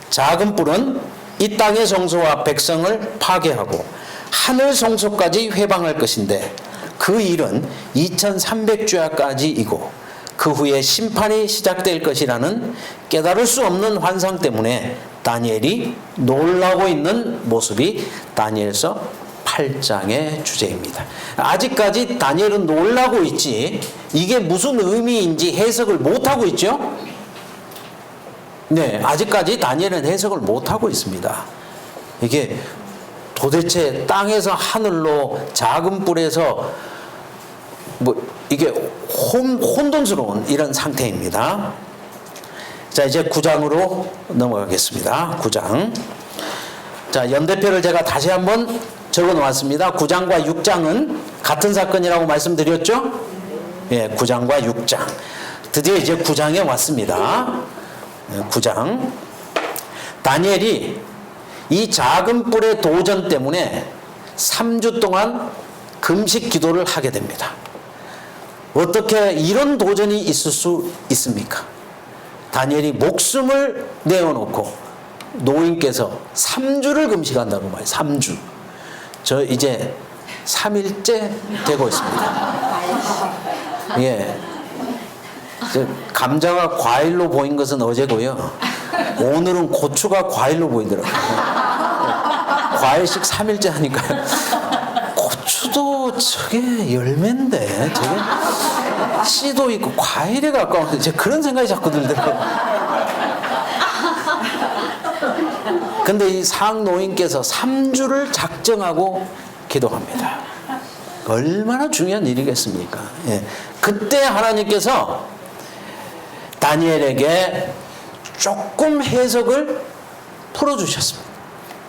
작은 뿔은 이 땅의 성소와 백성을 파괴하고 하늘 성소까지 회방할 것인데 그 일은 2300주야까지이고 그 후에 심판이 시작될 것이라는 깨달을 수 없는 환상 때문에 다니엘이 놀라고 있는 모습이 다니엘서 8장의 주제입니다. 아직까지 다니엘은 놀라고 있지 이게 무슨 의미인지 해석을 못하고 있죠? 네, 아직까지 다니엘은 해석을 못하고 있습니다. 이게 도대체 땅에서 하늘로 작은 뿔에서 이게 혼돈스러운 이런 상태입니다. 자, 이제 9장으로 넘어가겠습니다. 9장. 자, 연대표를 제가 다시 한번 적어 놓았습니다. 9장과 6장은 같은 사건이라고 말씀드렸죠? 예, 9장과 6장. 드디어 이제 9장에 왔습니다. 9장. 다니엘이 이 작은 뿔의 도전 때문에 3주 동안 금식 기도를 하게 됩니다. 어떻게 이런 도전이 있을 수 있습니까? 다니엘이 목숨을 내어놓고 노인께서 3주를 금식한다고 말해요. 3주. 저 이제 3일째 되고 있습니다. 예. 감자가 과일로 보인 것은 어제고요. 오늘은 고추가 과일로 보이더라고요. 과일식 3일째 하니까요. 고추도 저게 열매인데 저게 씨도 있고 과일에 가까운데 제가 그런 생각이 자꾸 들더라고요. 근데 이 상노인께서 3주를 작정하고 기도합니다. 얼마나 중요한 일이겠습니까? 예. 그때 하나님께서 다니엘에게 조금 해석을 풀어주셨습니다.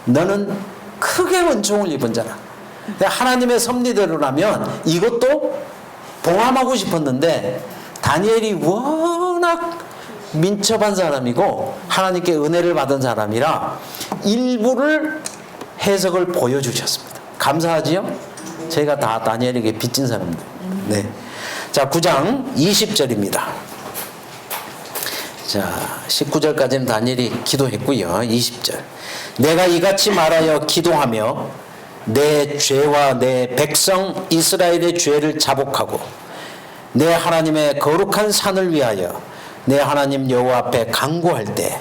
너는 크게 은총을 입은 자라. 하나님의 섭리대로라면 이것도 봉함하고 싶었는데 다니엘이 워낙 민첩한 사람이고 하나님께 은혜를 받은 사람이라 일부를 해석을 보여주셨습니다. 감사하지요? 저희가 다 다니엘에게 빚진 사람들. 네. 자, 9장 20절입니다. 자, 19절까지는 다니엘이 기도했고요. 20절. 내가 이같이 말하여 기도하며 내 죄와 내 백성 이스라엘의 죄를 자복하고 내 하나님의 거룩한 산을 위하여 내 하나님 여호와 앞에 간구할 때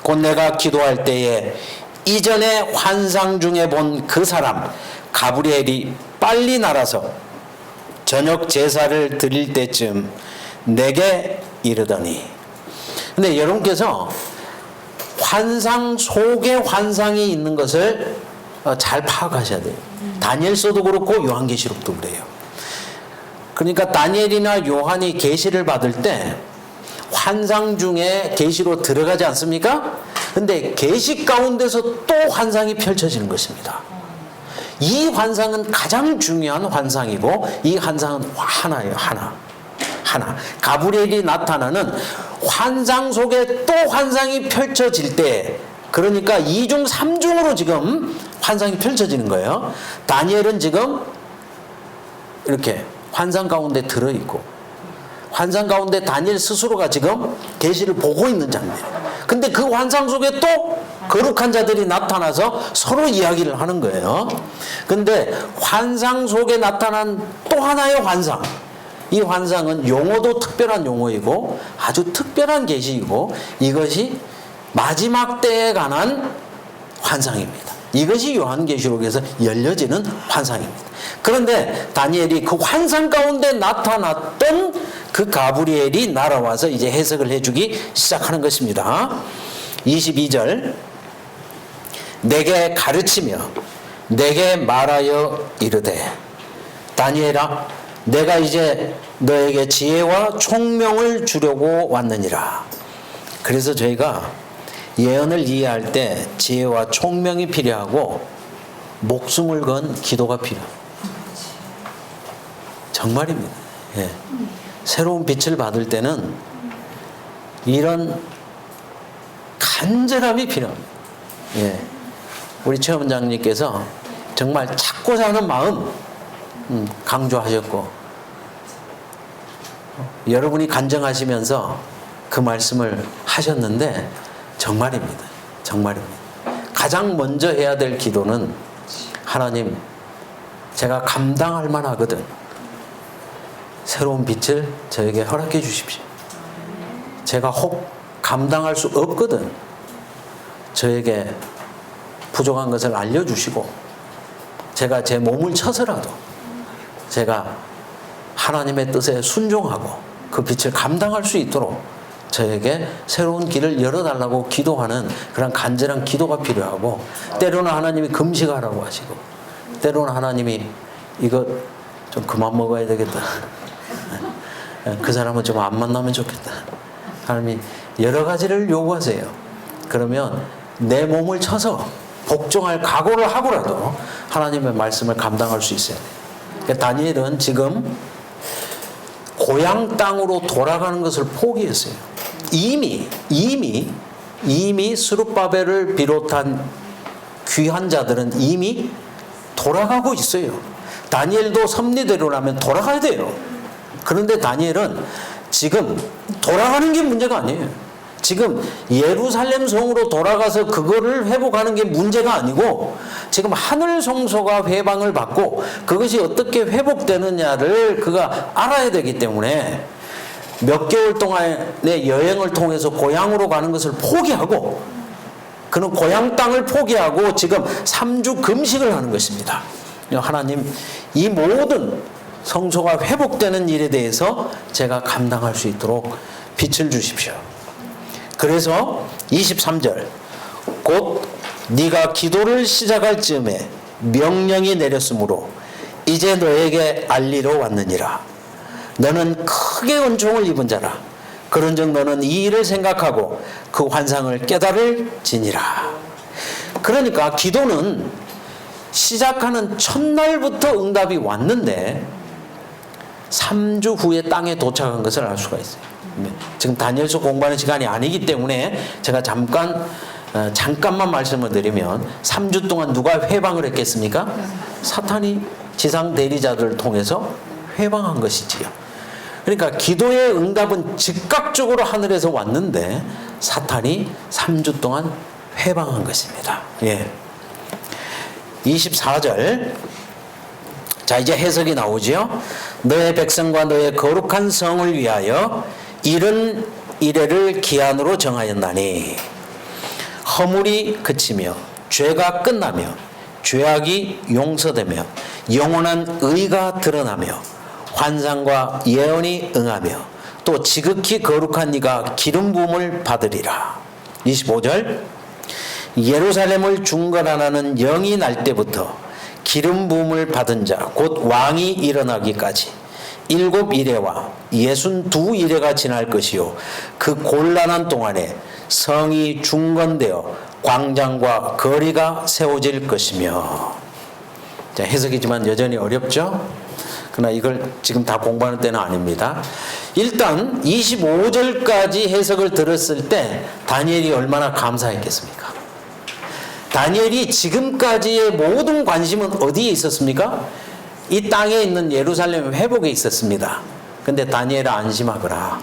곧 내가 기도할 때에 이전에 환상 중에 본 그 사람 가브리엘이 빨리 날아서 저녁 제사를 드릴 때쯤 내게 이르더니. 근데 여러분께서 환상 속에 환상이 있는 것을 잘 파악하셔야 돼요. 다니엘서도 그렇고 요한계시록도 그래요. 그러니까 다니엘이나 요한이 계시를 받을 때 환상 중에 계시로 들어가지 않습니까? 근데 계시 가운데서 또 환상이 펼쳐지는 것입니다. 이 환상은 가장 중요한 환상이고 이 환상은 하나예요. 하나. 가브리엘이 나타나는 환상 속에 또 환상이 펼쳐질 때, 그러니까 2중 3중으로 지금 환상이 펼쳐지는 거예요. 다니엘은 지금 이렇게 환상 가운데 들어있고 환상 가운데 다니엘 스스로가 지금 계시를 보고 있는 장면이에요. 근데 그 환상 속에 또 거룩한 자들이 나타나서 서로 이야기를 하는 거예요. 근데 환상 속에 나타난 또 하나의 환상, 이 환상은 용어도 특별한 용어이고 아주 특별한 계시이고 이것이 마지막 때에 관한 환상입니다. 이것이 요한계시록에서 열려지는 환상입니다. 그런데 다니엘이 그 환상 가운데 나타났던 그 가브리엘이 날아와서 이제 해석을 해주기 시작하는 것입니다. 22절. 내게 가르치며 내게 말하여 이르되 다니엘아 내가 이제 너에게 지혜와 총명을 주려고 왔느니라. 그래서 저희가 예언을 이해할 때 지혜와 총명이 필요하고 목숨을 건 기도가 필요합니다. 정말입니다. 예. 새로운 빛을 받을 때는 이런 간절함이 필요합니다. 예. 우리 최 원장님께서 정말 찾고 사는 마음 강조하셨고 여러분이 간증하시면서 그 말씀을 하셨는데 정말입니다. 정말입니다. 가장 먼저 해야 될 기도는 하나님 제가 감당할 만하거든 새로운 빛을 저에게 허락해 주십시오. 제가 혹 감당할 수 없거든 저에게 부족한 것을 알려주시고 제가 제 몸을 쳐서라도 제가 하나님의 뜻에 순종하고 그 빛을 감당할 수 있도록 저에게 새로운 길을 열어달라고 기도하는 그런 간절한 기도가 필요하고 때로는 하나님이 금식하라고 하시고 때로는 하나님이 이거 좀 그만 먹어야 되겠다. 그 사람은 좀 안 만나면 좋겠다. 하나님이 여러 가지를 요구하세요. 그러면 내 몸을 쳐서 복종할 각오를 하고라도 하나님의 말씀을 감당할 수 있어야 돼요. 그러니까 다니엘은 지금 고향 땅으로 돌아가는 것을 포기했어요. 이미 스룹바벨을 비롯한 귀한 자들은 이미 돌아가고 있어요. 다니엘도 섭리대로라면 돌아가야 돼요. 그런데 다니엘은 지금 돌아가는 게 문제가 아니에요. 지금 예루살렘 성으로 돌아가서 그거를 회복하는 게 문제가 아니고 지금 하늘 성소가 회방을 받고 그것이 어떻게 회복되느냐를 그가 알아야 되기 때문에 몇 개월 동안의 여행을 통해서 고향으로 가는 것을 포기하고 그는 고향 땅을 포기하고 지금 3주 금식을 하는 것입니다. 하나님 이 모든 성소가 회복되는 일에 대해서 제가 감당할 수 있도록 빛을 주십시오. 그래서 23절 곧 네가 기도를 시작할 즈음에 명령이 내렸으므로 이제 너에게 알리러 왔느니라. 너는 크게 은총을 입은 자라. 그런즉 너는 이 일을 생각하고 그 환상을 깨달을지니라. 그러니까 기도는 시작하는 첫날부터 응답이 왔는데 3주 후에 땅에 도착한 것을 알 수가 있어요. 지금 다니엘서 공부하는 시간이 아니기 때문에 제가 잠깐만 말씀을 드리면 3주 동안 누가 회방을 했겠습니까? 사탄이 지상 대리자들을 통해서 회방한 것이지요. 그러니까 기도의 응답은 즉각적으로 하늘에서 왔는데 사탄이 3주 동안 회방한 것입니다. 예. 24절. 자, 이제 해석이 나오지요. 너의 백성과 너의 거룩한 성을 위하여 이른 이래를 기한으로 정하였나니 허물이 그치며 죄가 끝나며 죄악이 용서되며 영원한 의가 드러나며 환상과 예언이 응하며 또 지극히 거룩한 이가 기름 부음을 받으리라. 25절. 예루살렘을 중건하는 영이 날 때부터 기름 부음을 받은 자 곧 왕이 일어나기까지 7 이레와 62 이레가 지날 것이요 그 곤란한 동안에 성이 중건되어 광장과 거리가 세워질 것이며. 자, 해석이지만 여전히 어렵죠? 그러나 이걸 지금 다 공부하는 때는 아닙니다. 일단 25절까지 해석을 들었을 때 다니엘이 얼마나 감사했겠습니까? 다니엘이 지금까지의 모든 관심은 어디에 있었습니까? 이 땅에 있는 예루살렘 회복에 있었습니다. 근데 다니엘아 안심하거라.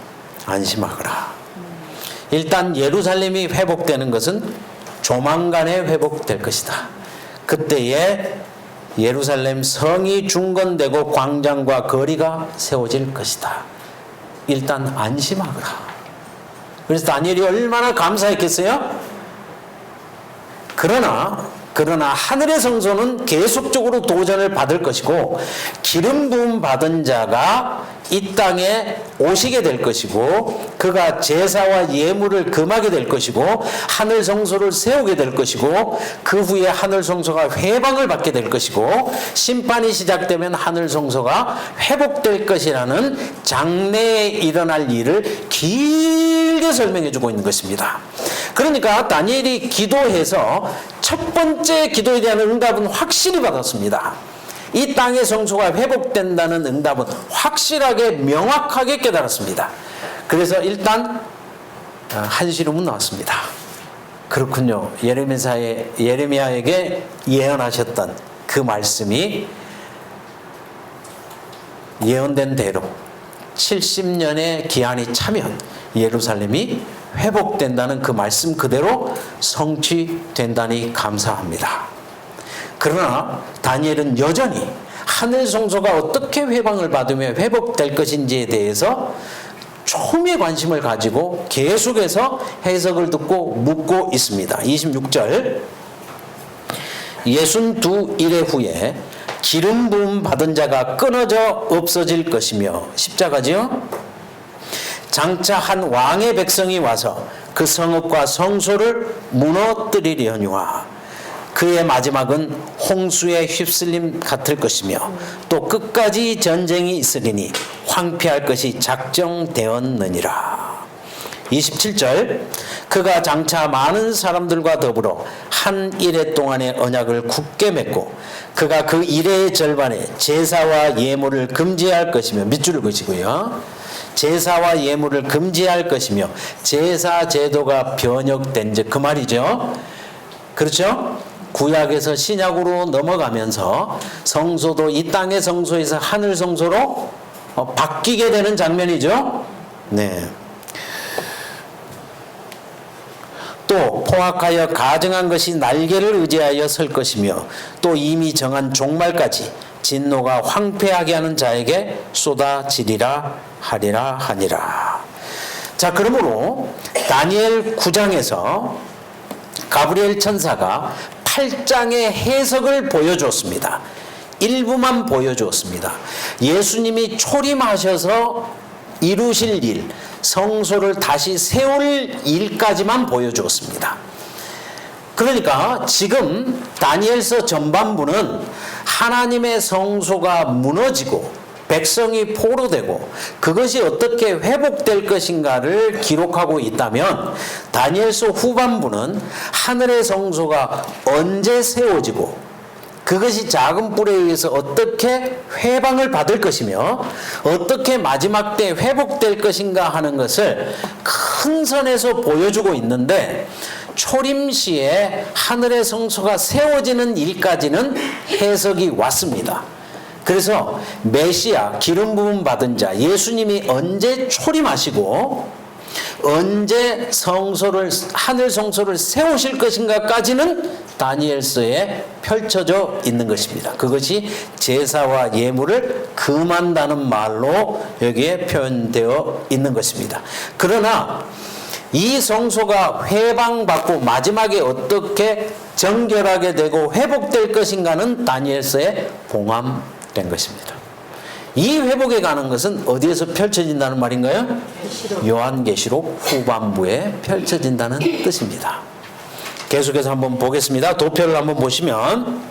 안심하거라. 일단 예루살렘이 회복되는 것은 조만간에 회복될 것이다. 그때에 예루살렘 성이 중건되고 광장과 거리가 세워질 것이다. 일단 안심하거라. 그래서 다니엘이 얼마나 감사했겠어요? 그러나 하늘의 성소는 계속적으로 도전을 받을 것이고 기름 부음 받은 자가 이 땅에 오시게 될 것이고 그가 제사와 예물을 금하게 될 것이고 하늘 성소를 세우게 될 것이고 그 후에 하늘 성소가 회방을 받게 될 것이고 심판이 시작되면 하늘 성소가 회복될 것이라는 장래에 일어날 일을 길게 설명해 주고 있는 것입니다. 그러니까 다니엘이 기도해서 첫 번째 기도에 대한 응답은 확실히 받았습니다. 이 땅의 성소가 회복된다는 응답은 확실하게 명확하게 깨달았습니다. 그래서 일단 한시름은 나왔습니다. 그렇군요. 예레미야에게 예언하셨던 그 말씀이 예언된 대로 70년의 기한이 차면 예루살렘이 회복된다는 그 말씀 그대로 성취된다니 감사합니다. 그러나 다니엘은 여전히 하늘 성소가 어떻게 회방을 받으며 회복될 것인지에 대해서 초미의 관심을 가지고 계속해서 해석을 듣고 묻고 있습니다. 26절. 62 일의 후에 기름 부음 받은 자가 끊어져 없어질 것이며 십자가지요. 장차 한 왕의 백성이 와서 그 성읍과 성소를 무너뜨리려니와 그의 마지막은 홍수에 휩쓸림 같을 것이며 또 끝까지 전쟁이 있으리니 황폐할 것이 작정되었느니라. 27절. 그가 장차 많은 사람들과 더불어 한 일해 동안의 언약을 굳게 맺고 그가 그 일해의 절반에 제사와 예물을 금지할 것이며 밑줄을 그시고요. 제사와 예물을 금지할 것이며 제사 제도가 변혁된 즉 그 말이죠. 그렇죠? 구약에서 신약으로 넘어가면서 성소도 이 땅의 성소에서 하늘 성소로 바뀌게 되는 장면이죠. 네. 또 포악하여 가증한 것이 날개를 의지하여 설 것이며 또 이미 정한 종말까지 진노가 황폐하게 하는 자에게 쏟아지리라 하리라 하니라. 자, 그러므로 다니엘 9장에서 가브리엘 천사가 8장의 해석을 보여주었습니다. 일부만 보여주었습니다. 예수님이 초림하셔서 이루실 일, 성소를 다시 세울 일까지만 보여주었습니다. 그러니까 지금 다니엘서 전반부는 하나님의 성소가 무너지고 백성이 포로되고 그것이 어떻게 회복될 것인가를 기록하고 있다면, 다니엘서 후반부는 하늘의 성소가 언제 세워지고 그것이 작은 뿔에 의해서 어떻게 회방을 받을 것이며 어떻게 마지막 때 회복될 것인가 하는 것을 큰 선에서 보여주고 있는데, 초림 시에 하늘의 성소가 세워지는 일까지는 해석이 왔습니다. 그래서 메시아, 기름 부음 받은 자 예수님이 언제 초림하시고 언제 하늘 성소를 세우실 것인가까지는 다니엘서에 펼쳐져 있는 것입니다. 그것이 제사와 예물을 금한다는 말로 여기에 표현되어 있는 것입니다. 그러나 이 성소가 회방받고 마지막에 어떻게 정결하게 되고 회복될 것인가는 다니엘서에 봉함된 것입니다. 이 회복에 관한 것은 어디에서 펼쳐진다는 말인가요? 요한계시록 후반부에 펼쳐진다는 뜻입니다. 계속해서 한번 보겠습니다. 도표를 한번 보시면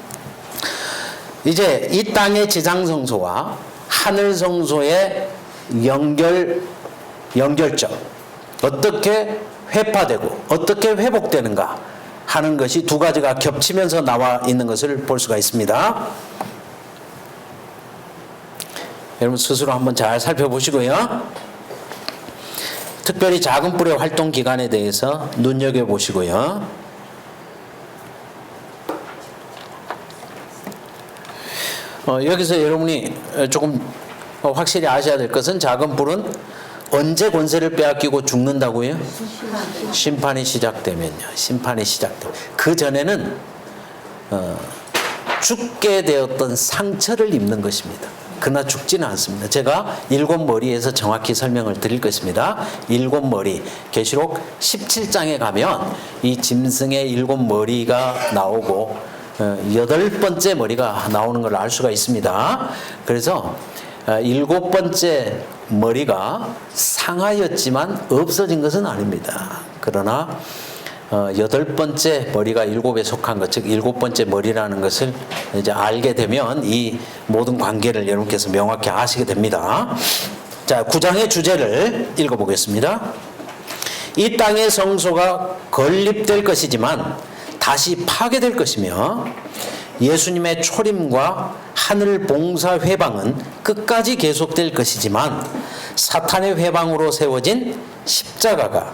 이제 이 땅의 지상성소와 하늘성소의 연결점, 어떻게 회파되고 어떻게 회복되는가 하는 것이 두 가지가 겹치면서 나와 있는 것을 볼 수가 있습니다. 여러분 스스로 한번 잘 살펴보시고요. 특별히 작은 뿔의 활동 기간에 대해서 눈여겨보시고요. 여기서 여러분이 조금 확실히 아셔야 될 것은, 작은 뿔은 언제 권세를 빼앗기고 죽는다고요? 심판이 시작되면요. 심판이 시작되면. 그 전에는 죽게 되었던 상처를 입는 것입니다. 그러나 죽지는 않습니다. 제가 일곱 머리에서 정확히 설명을 드릴 것입니다. 일곱 머리, 계시록 17장에 가면 이 짐승의 일곱 머리가 나오고 여덟 번째 머리가 나오는 걸 알 수가 있습니다. 그래서 일곱 번째 머리가 상하였지만 없어진 것은 아닙니다. 그러나 여덟 번째 머리가 일곱에 속한 것, 즉 일곱 번째 머리라는 것을 이제 알게 되면 이 모든 관계를 여러분께서 명확히 아시게 됩니다. 자, 9장의 주제를 읽어보겠습니다. 이 땅의 성소가 건립될 것이지만 다시 파괴될 것이며, 예수님의 초림과 하늘 봉사 회방은 끝까지 계속될 것이지만 사탄의 회방으로 세워진 십자가가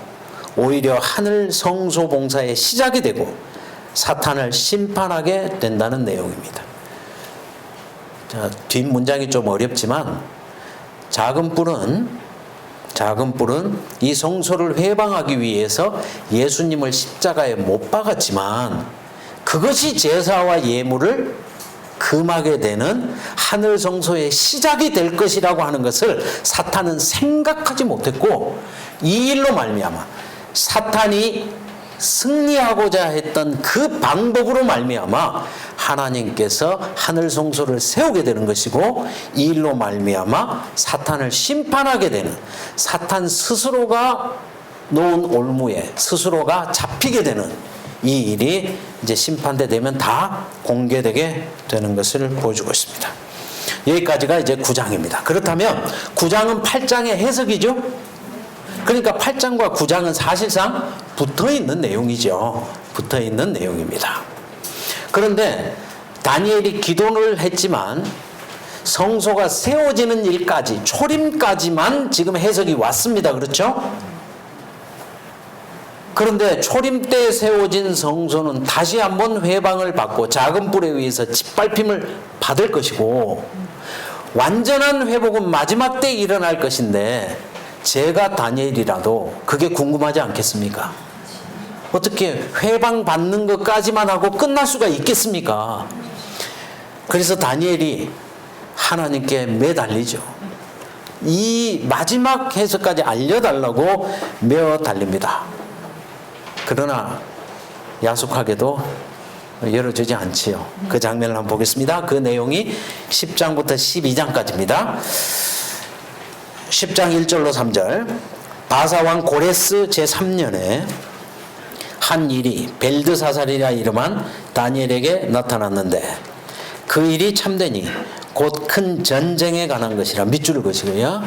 오히려 하늘 성소 봉사의 시작이 되고 사탄을 심판하게 된다는 내용입니다. 자, 뒷 문장이 좀 어렵지만 작은 뿔은 이 성소를 회방하기 위해서 예수님을 십자가에 못 박았지만 그것이 제사와 예물을 금하게 되는 하늘 성소의 시작이 될 것이라고 하는 것을 사탄은 생각하지 못했고, 이 일로 말미암아 사탄이 승리하고자 했던 그 방법으로 말미암아 하나님께서 하늘 성소를 세우게 되는 것이고, 이 일로 말미암아 사탄을 심판하게 되는, 사탄 스스로가 놓은 올무에 스스로가 잡히게 되는 이 일이 이제 심판대 되면 다 공개되게 되는 것을 보여주고 있습니다. 여기까지가 이제 9장입니다. 그렇다면 9장은 8장의 해석이죠. 그러니까 8장과 9장은 사실상 붙어있는 내용이죠. 붙어있는 내용입니다. 그런데 다니엘이 기도를 했지만 성소가 세워지는 일까지, 초림까지만 지금 해석이 왔습니다. 그렇죠? 그런데 초림 때 세워진 성소는 다시 한번 회방을 받고 작은 뿔에 의해서 짓밟힘을 받을 것이고, 완전한 회복은 마지막 때 일어날 것인데, 제가 다니엘이라도 그게 궁금하지 않겠습니까? 어떻게 회방 받는 것까지만 하고 끝날 수가 있겠습니까? 그래서 다니엘이 하나님께 매달리죠. 이 마지막 해석까지 알려달라고 매어달립니다. 그러나 야속하게도 열어주지 않지요. 그 장면을 한번 보겠습니다. 그 내용이 10장부터 12장까지입니다. 10장 1절로 3절. 바사왕 고레스 제3년에 한 일이 벨드사살이라 이름한 다니엘에게 나타났는데 그 일이 참되니 곧 큰 전쟁에 관한 것이라. 밑줄 것이고요.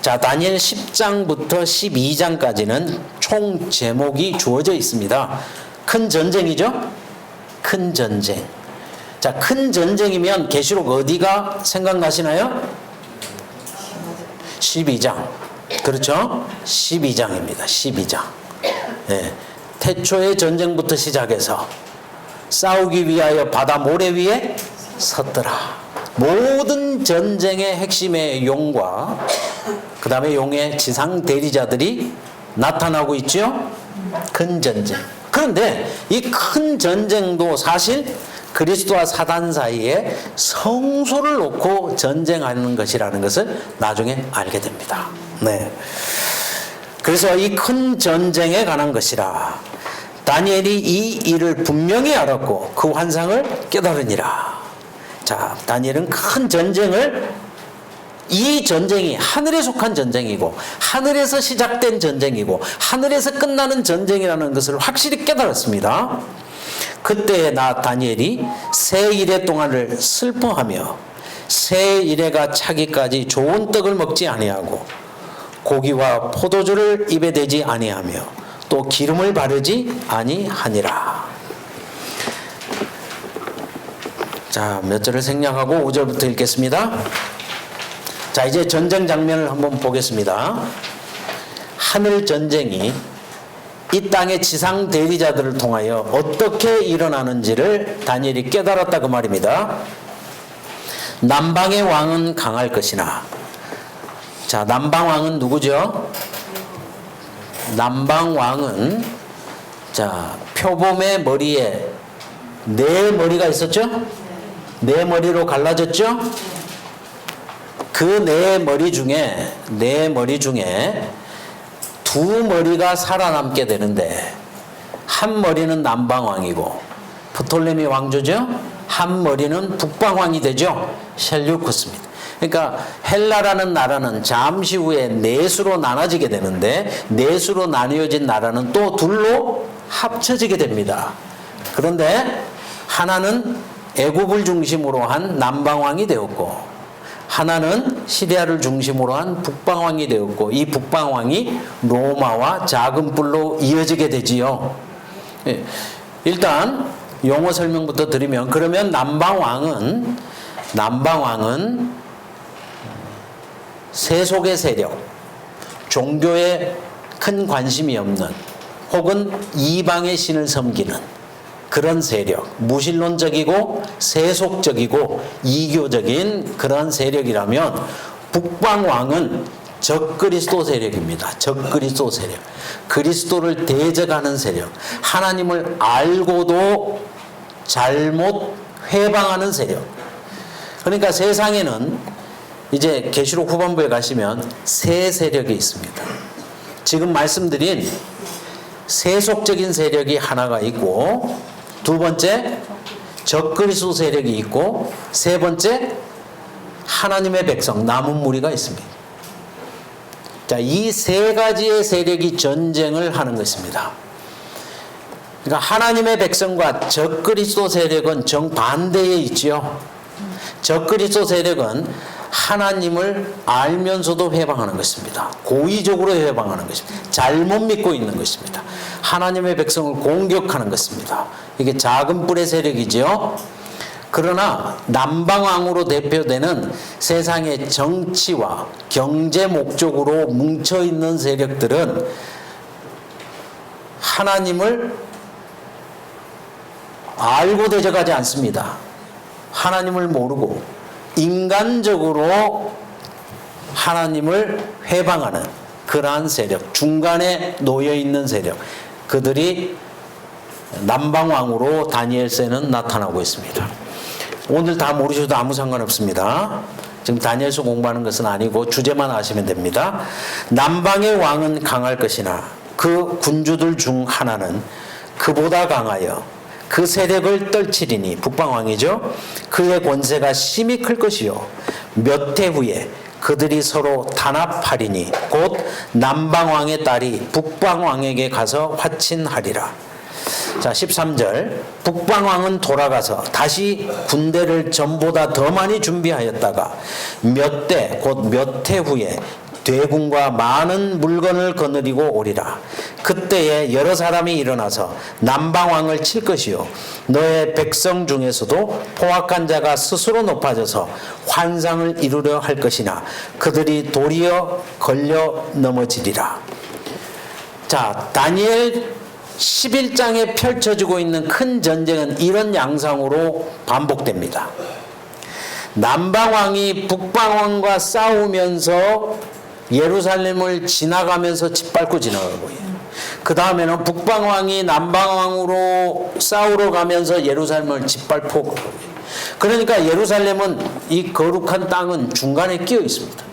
자, 다니엘 10장부터 12장까지는 총 제목이 주어져 있습니다. 큰 전쟁이죠? 큰 전쟁. 자, 큰 전쟁이면 계시록 어디가 생각나시나요? 12장. 그렇죠? 12장입니다. 12장. 네. 태초의 전쟁부터 시작해서 싸우기 위하여 바다 모래 위에 섰더라. 모든 전쟁의 핵심의 용과 그 다음에 용의 지상 대리자들이 나타나고 있죠. 큰 전쟁. 그런데 이 큰 전쟁도 사실 그리스도와 사단 사이에 성소를 놓고 전쟁하는 것이라는 것을 나중에 알게 됩니다. 네. 그래서 이 큰 전쟁에 관한 것이라. 다니엘이 이 일을 분명히 알았고 그 환상을 깨달으니라. 자, 다니엘은 큰 전쟁을, 이 전쟁이 하늘에 속한 전쟁이고 하늘에서 시작된 전쟁이고 하늘에서 끝나는 전쟁이라는 것을 확실히 깨달았습니다. 그때 나 다니엘이 새 이래 동안을 슬퍼하며 새 이래가 차기까지 좋은 떡을 먹지 아니하고 고기와 포도주를 입에 대지 아니하며 또 기름을 바르지 아니하니라. 자, 몇 절을 생략하고 5절부터 읽겠습니다. 자, 이제 전쟁 장면을 한번 보겠습니다. 하늘 전쟁이 이 땅의 지상 대리자들을 통하여 어떻게 일어나는지를 다니엘이 깨달았다 그 말입니다. 남방의 왕은 강할 것이나. 자, 남방 왕은 누구죠? 남방 왕은, 자, 표범의 머리에 네 머리가 있었죠? 네 머리로 갈라졌죠? 그 네 머리 중에 두 머리가 살아남게 되는데 한 머리는 남방왕이고 프톨레미 왕조죠. 한 머리는 북방왕이 되죠. 셀류쿠스입니다. 그러니까 헬라라는 나라는 잠시 후에 넷으로 나눠지게 되는데 넷으로 나뉘어진 나라는 또 둘로 합쳐지게 됩니다. 그런데 하나는 애굽을 중심으로 한 남방왕이 되었고 하나는 시리아를 중심으로 한 북방왕이 되었고 이 북방왕이 로마와 작은 뿔로 이어지게 되지요. 일단 용어 설명부터 드리면, 그러면 남방왕은 세속의 세력, 종교에 큰 관심이 없는 혹은 이방의 신을 섬기는 그런 세력, 무신론적이고 세속적이고 이교적인 그런 세력이라면 북방왕은 적그리스도 세력입니다. 적그리스도 세력. 그리스도를 대적하는 세력. 하나님을 알고도 잘못 회방하는 세력. 그러니까 세상에는 이제 계시록 후반부에 가시면 세 세력이 있습니다. 지금 말씀드린 세속적인 세력이 하나가 있고, 두 번째 적그리스도 세력이 있고, 세 번째 하나님의 백성 남은 무리가 있습니다. 자, 이 세 가지의 세력이 전쟁을 하는 것입니다. 그러니까 하나님의 백성과 적그리스도 세력은 정반대에 있지요. 적그리스도 세력은 하나님을 알면서도 회방하는 것입니다. 고의적으로 회방하는 것입니다. 잘못 믿고 있는 것입니다. 하나님의 백성을 공격하는 것입니다. 이게 작은 뿔의 세력이지요. 그러나 남방왕으로 대표되는 세상의 정치와 경제 목적으로 뭉쳐있는 세력들은 하나님을 알고 대적하지 않습니다. 하나님을 모르고 인간적으로 하나님을 회방하는 그러한 세력, 중간에 놓여있는 세력, 그들이 남방왕으로 다니엘서에는 나타나고 있습니다. 오늘 다 모르셔도 아무 상관없습니다. 지금 다니엘서 공부하는 것은 아니고 주제만 아시면 됩니다. 남방의 왕은 강할 것이나 그 군주들 중 하나는 그보다 강하여 그 세력을 떨치리니, 북방왕이죠. 그의 권세가 심히 클 것이요 몇 해 후에 그들이 서로 단합하리니 곧 남방왕의 딸이 북방왕에게 가서 화친하리라. 자, 13절. 북방왕은 돌아가서 다시 군대를 전보다 더 많이 준비하였다가 몇 대 곧 몇 해 후에 대군과 많은 물건을 거느리고 오리라. 그때에 여러 사람이 일어나서 남방왕을 칠 것이요 너의 백성 중에서도 포악한 자가 스스로 높아져서 환상을 이루려 할 것이나 그들이 도리어 걸려 넘어지리라. 자, 다니엘 11장에 펼쳐지고 있는 큰 전쟁은 이런 양상으로 반복됩니다. 남방왕이 북방왕과 싸우면서 예루살렘을 지나가면서 짓밟고 지나가고 그 다음에는 북방왕이 남방왕으로 싸우러 가면서 예루살렘을 짓밟고 그러니까 예루살렘은 이 거룩한 땅은 중간에 끼어 있습니다.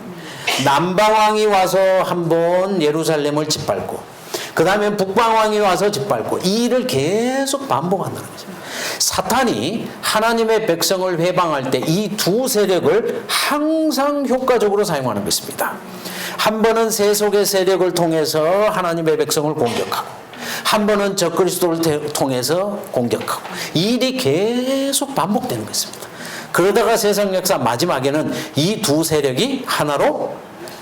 남방왕이 와서 한번 예루살렘을 짓밟고 그 다음에 북방왕이 와서 짓밟고 이 일을 계속 반복한다는 거죠. 사탄이 하나님의 백성을 회방할 때 이 두 세력을 항상 효과적으로 사용하는 것입니다. 한 번은 세속의 세력을 통해서 하나님의 백성을 공격하고 한 번은 적그리스도를 통해서 공격하고 이 일이 계속 반복되는 것입니다. 그러다가 세상 역사 마지막에는 이 두 세력이 하나로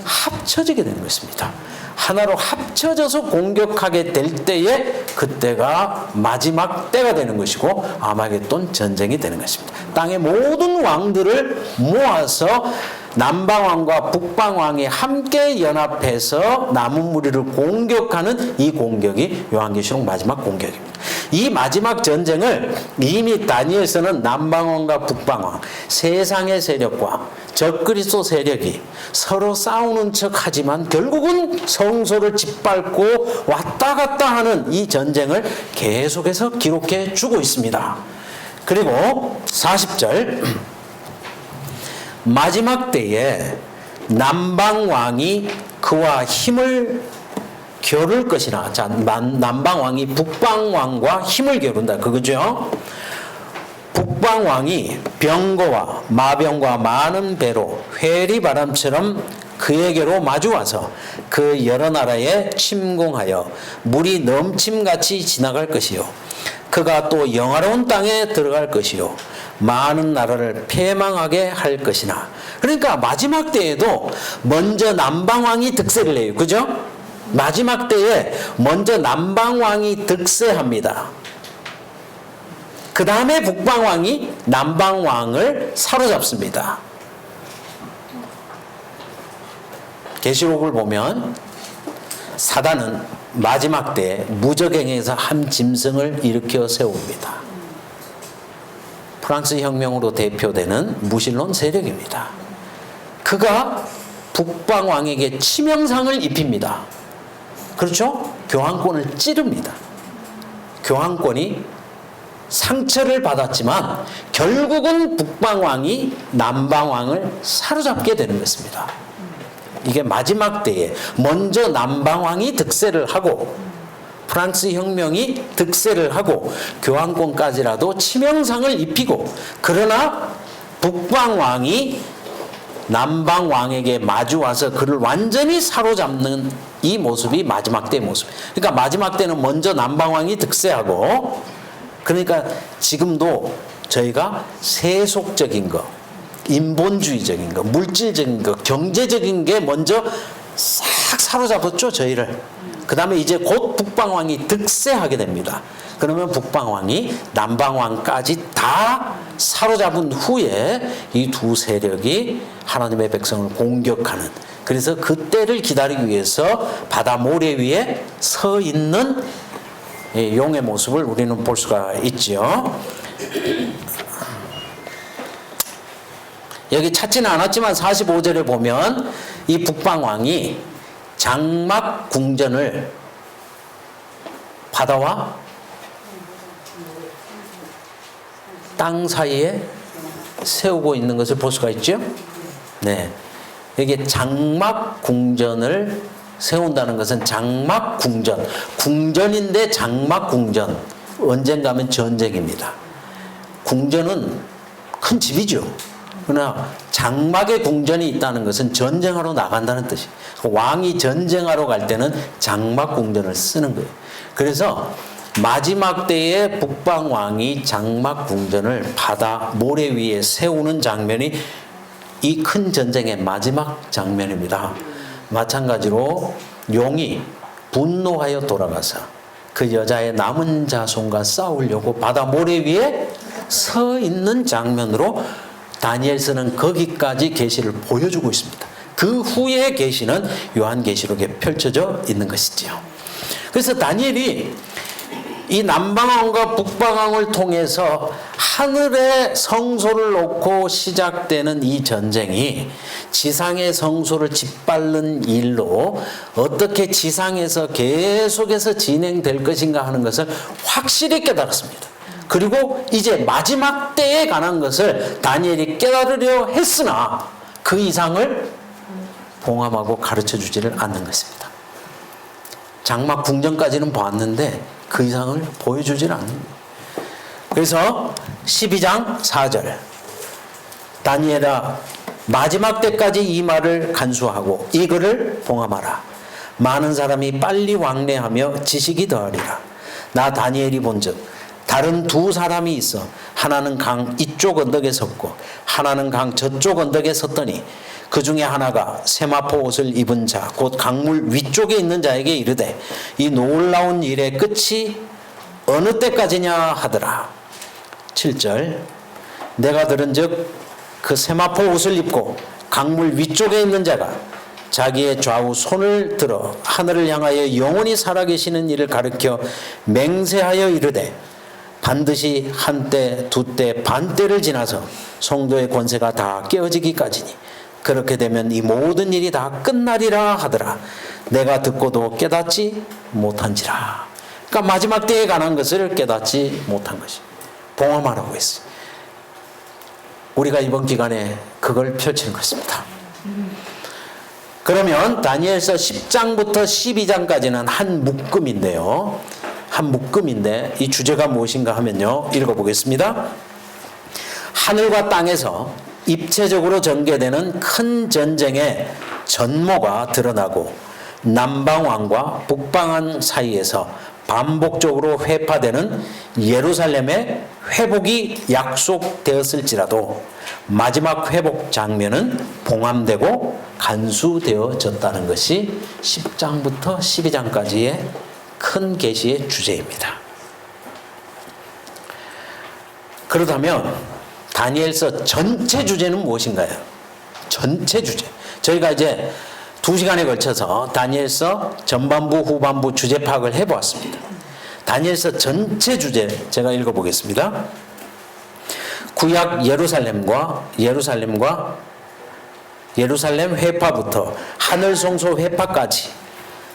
합쳐지게 되는 것입니다. 하나로 합쳐져서 공격하게 될 때에 그때가 마지막 때가 되는 것이고 아마겟돈 전쟁이 되는 것입니다. 땅의 모든 왕들을 모아서 남방왕과 북방왕이 함께 연합해서 남은 무리를 공격하는 이 공격이 요한계시록 마지막 공격입니다. 이 마지막 전쟁을 이미 다니엘서는 남방왕과 북방왕, 세상의 세력과 적그리스도 세력이 서로 싸우는 척하지만 결국은 성소를 짓밟고 왔다 갔다 하는 이 전쟁을 계속해서 기록해 주고 있습니다. 그리고 40절 마지막 때에 남방왕이 그와 힘을 겨룰 것이나 자, 남방왕이 북방왕과 힘을 겨룬다 그거죠. 북방왕이 병거와 마병과 많은 배로 회리바람처럼 그에게로 마주와서 그 여러 나라에 침공하여 물이 넘침같이 지나갈 것이요 그가 또 영화로운 땅에 들어갈 것이요 많은 나라를 패망하게 할 것이나. 그러니까 마지막 때에도 먼저 남방왕이 득세를 해요. 그죠? 마지막 때에 먼저 남방왕이 득세합니다. 그 다음에 북방왕이 남방왕을 사로잡습니다. 계시록을 보면 사단은 마지막 때에 무적행에서 한 짐승을 일으켜 세웁니다. 프랑스 혁명으로 대표되는 무신론 세력입니다. 그가 북방왕에게 치명상을 입힙니다. 그렇죠? 교황권을 찌릅니다. 교황권이 상처를 받았지만 결국은 북방왕이 남방왕을 사로잡게 되는 것입니다. 이게 마지막 때에 먼저 남방왕이 득세를 하고 프랑스 혁명이 득세를 하고 교황권까지라도 치명상을 입히고 그러나 북방왕이 남방왕에게 마주와서 그를 완전히 사로잡는 이 모습이 마지막 때의 모습. 그러니까 마지막 때는 먼저 남방왕이 득세하고 그러니까 지금도 저희가 세속적인 거 인본주의적인 거, 물질적인 거, 경제적인 게 먼저 싹 사로잡았죠, 저희를. 그 다음에 이제 곧 북방왕이 득세하게 됩니다. 그러면 북방왕이 남방왕까지 다 사로잡은 후에 이 두 세력이 하나님의 백성을 공격하는, 그래서 그때를 기다리기 위해서 바다 모래 위에 서 있는 용의 모습을 우리는 볼 수가 있죠. 여기 찾지는 않았지만 45절에 보면 이 북방왕이 장막 궁전을 바다와 땅 사이에 세우고 있는 것을 볼 수가 있죠. 네, 여기 장막 궁전을 세운다는 것은 장막 궁전, 궁전인데 장막 궁전, 언젠가 하면 전쟁입니다. 궁전은 큰 집이죠. 그러나 장막에 궁전이 있다는 것은 전쟁하러 나간다는 뜻이에요. 왕이 전쟁하러 갈 때는 장막 궁전을 쓰는 거예요. 그래서 마지막 때에 북방왕이 장막 궁전을 바다 모래 위에 세우는 장면이 이 큰 전쟁의 마지막 장면입니다. 마찬가지로 용이 분노하여 돌아가서 그 여자의 남은 자손과 싸우려고 바다 모래 위에 서 있는 장면으로 다니엘서는 거기까지 계시를 보여주고 있습니다. 그 후의 계시는 요한계시록에 펼쳐져 있는 것이지요. 그래서 다니엘이 이 남방왕과 북방왕을 통해서 하늘의 성소를 놓고 시작되는 이 전쟁이 지상의 성소를 짓밟는 일로 어떻게 지상에서 계속해서 진행될 것인가 하는 것을 확실히 깨달았습니다. 그리고 이제 마지막 때에 관한 것을 다니엘이 깨달으려 했으나 그 이상을 봉함하고 가르쳐 주지를 않는 것입니다. 장막 궁전까지는 보았는데 그 이상을 보여주질 않는 거예요. 그래서 12장 4절 다니엘아 마지막 때까지 이 말을 간수하고 이 글을 봉함하라. 많은 사람이 빨리 왕래하며 지식이 더하리라. 나 다니엘이 본즉 다른 두 사람이 있어 하나는 강 이쪽 언덕에 섰고 하나는 강 저쪽 언덕에 섰더니 그 중에 하나가 세마포 옷을 입은 자 곧 강물 위쪽에 있는 자에게 이르되 이 놀라운 일의 끝이 어느 때까지냐 하더라. 7절 내가 들은즉 그 세마포 옷을 입고 강물 위쪽에 있는 자가 자기의 좌우 손을 들어 하늘을 향하여 영원히 살아계시는 이를 가르쳐 맹세하여 이르되 반드시 한때 두때 반때를 지나서 성도의 권세가 다 깨어지기까지니 그렇게 되면 이 모든 일이 다 끝나리라 하더라. 내가 듣고도 깨닫지 못한지라. 그러니까 마지막 때에 관한 것을 깨닫지 못한 것이 봉함하라고 했어요. 우리가 이번 기간에 그걸 펼치는 것입니다. 그러면 다니엘서 10장부터 12장까지는 한 묶음인데요. 한 묶음인데 이 주제가 무엇인가 하면요. 읽어보겠습니다. 하늘과 땅에서 입체적으로 전개되는 큰 전쟁의 전모가 드러나고 남방왕과 북방왕 사이에서 반복적으로 회파되는 예루살렘의 회복이 약속되었을지라도 마지막 회복 장면은 봉함되고 간수되어졌다는 것이 10장부터 12장까지의 큰 계시의 주제입니다. 그렇다면 다니엘서 전체 주제는 무엇인가요? 전체 주제. 저희가 이제 2시간에 걸쳐서 다니엘서 전반부 후반부 주제 파악을 해보았습니다. 다니엘서 전체 주제 제가 읽어보겠습니다. 구약 예루살렘 회파부터 하늘 성소 회파까지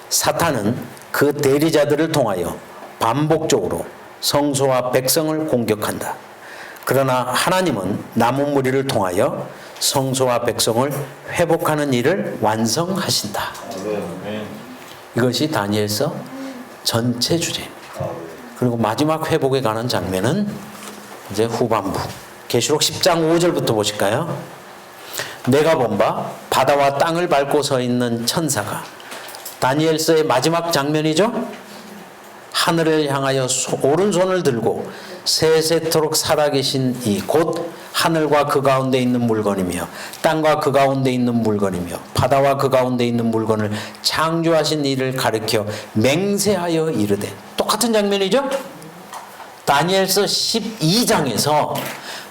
사탄은 그 대리자들을 통하여 반복적으로 성소와 백성을 공격한다. 그러나 하나님은 남은 무리를 통하여 성소와 백성을 회복하는 일을 완성하신다. 이것이 다니엘서 전체 주제입니다. 그리고 마지막 회복에 관한 장면은 이제 후반부 계시록 10장 5절부터 보실까요? 내가 본 바 바다와 땅을 밟고 서 있는 천사가 다니엘서의 마지막 장면이죠. 하늘을 향하여 오른손을 들고 세세토록 살아계신 이 곧 하늘과 그 가운데 있는 물건이며 땅과 그 가운데 있는 물건이며 바다와 그 가운데 있는 물건을 창조하신 이를 가리켜 맹세하여 이르되 똑같은 장면이죠. 다니엘서 12장에서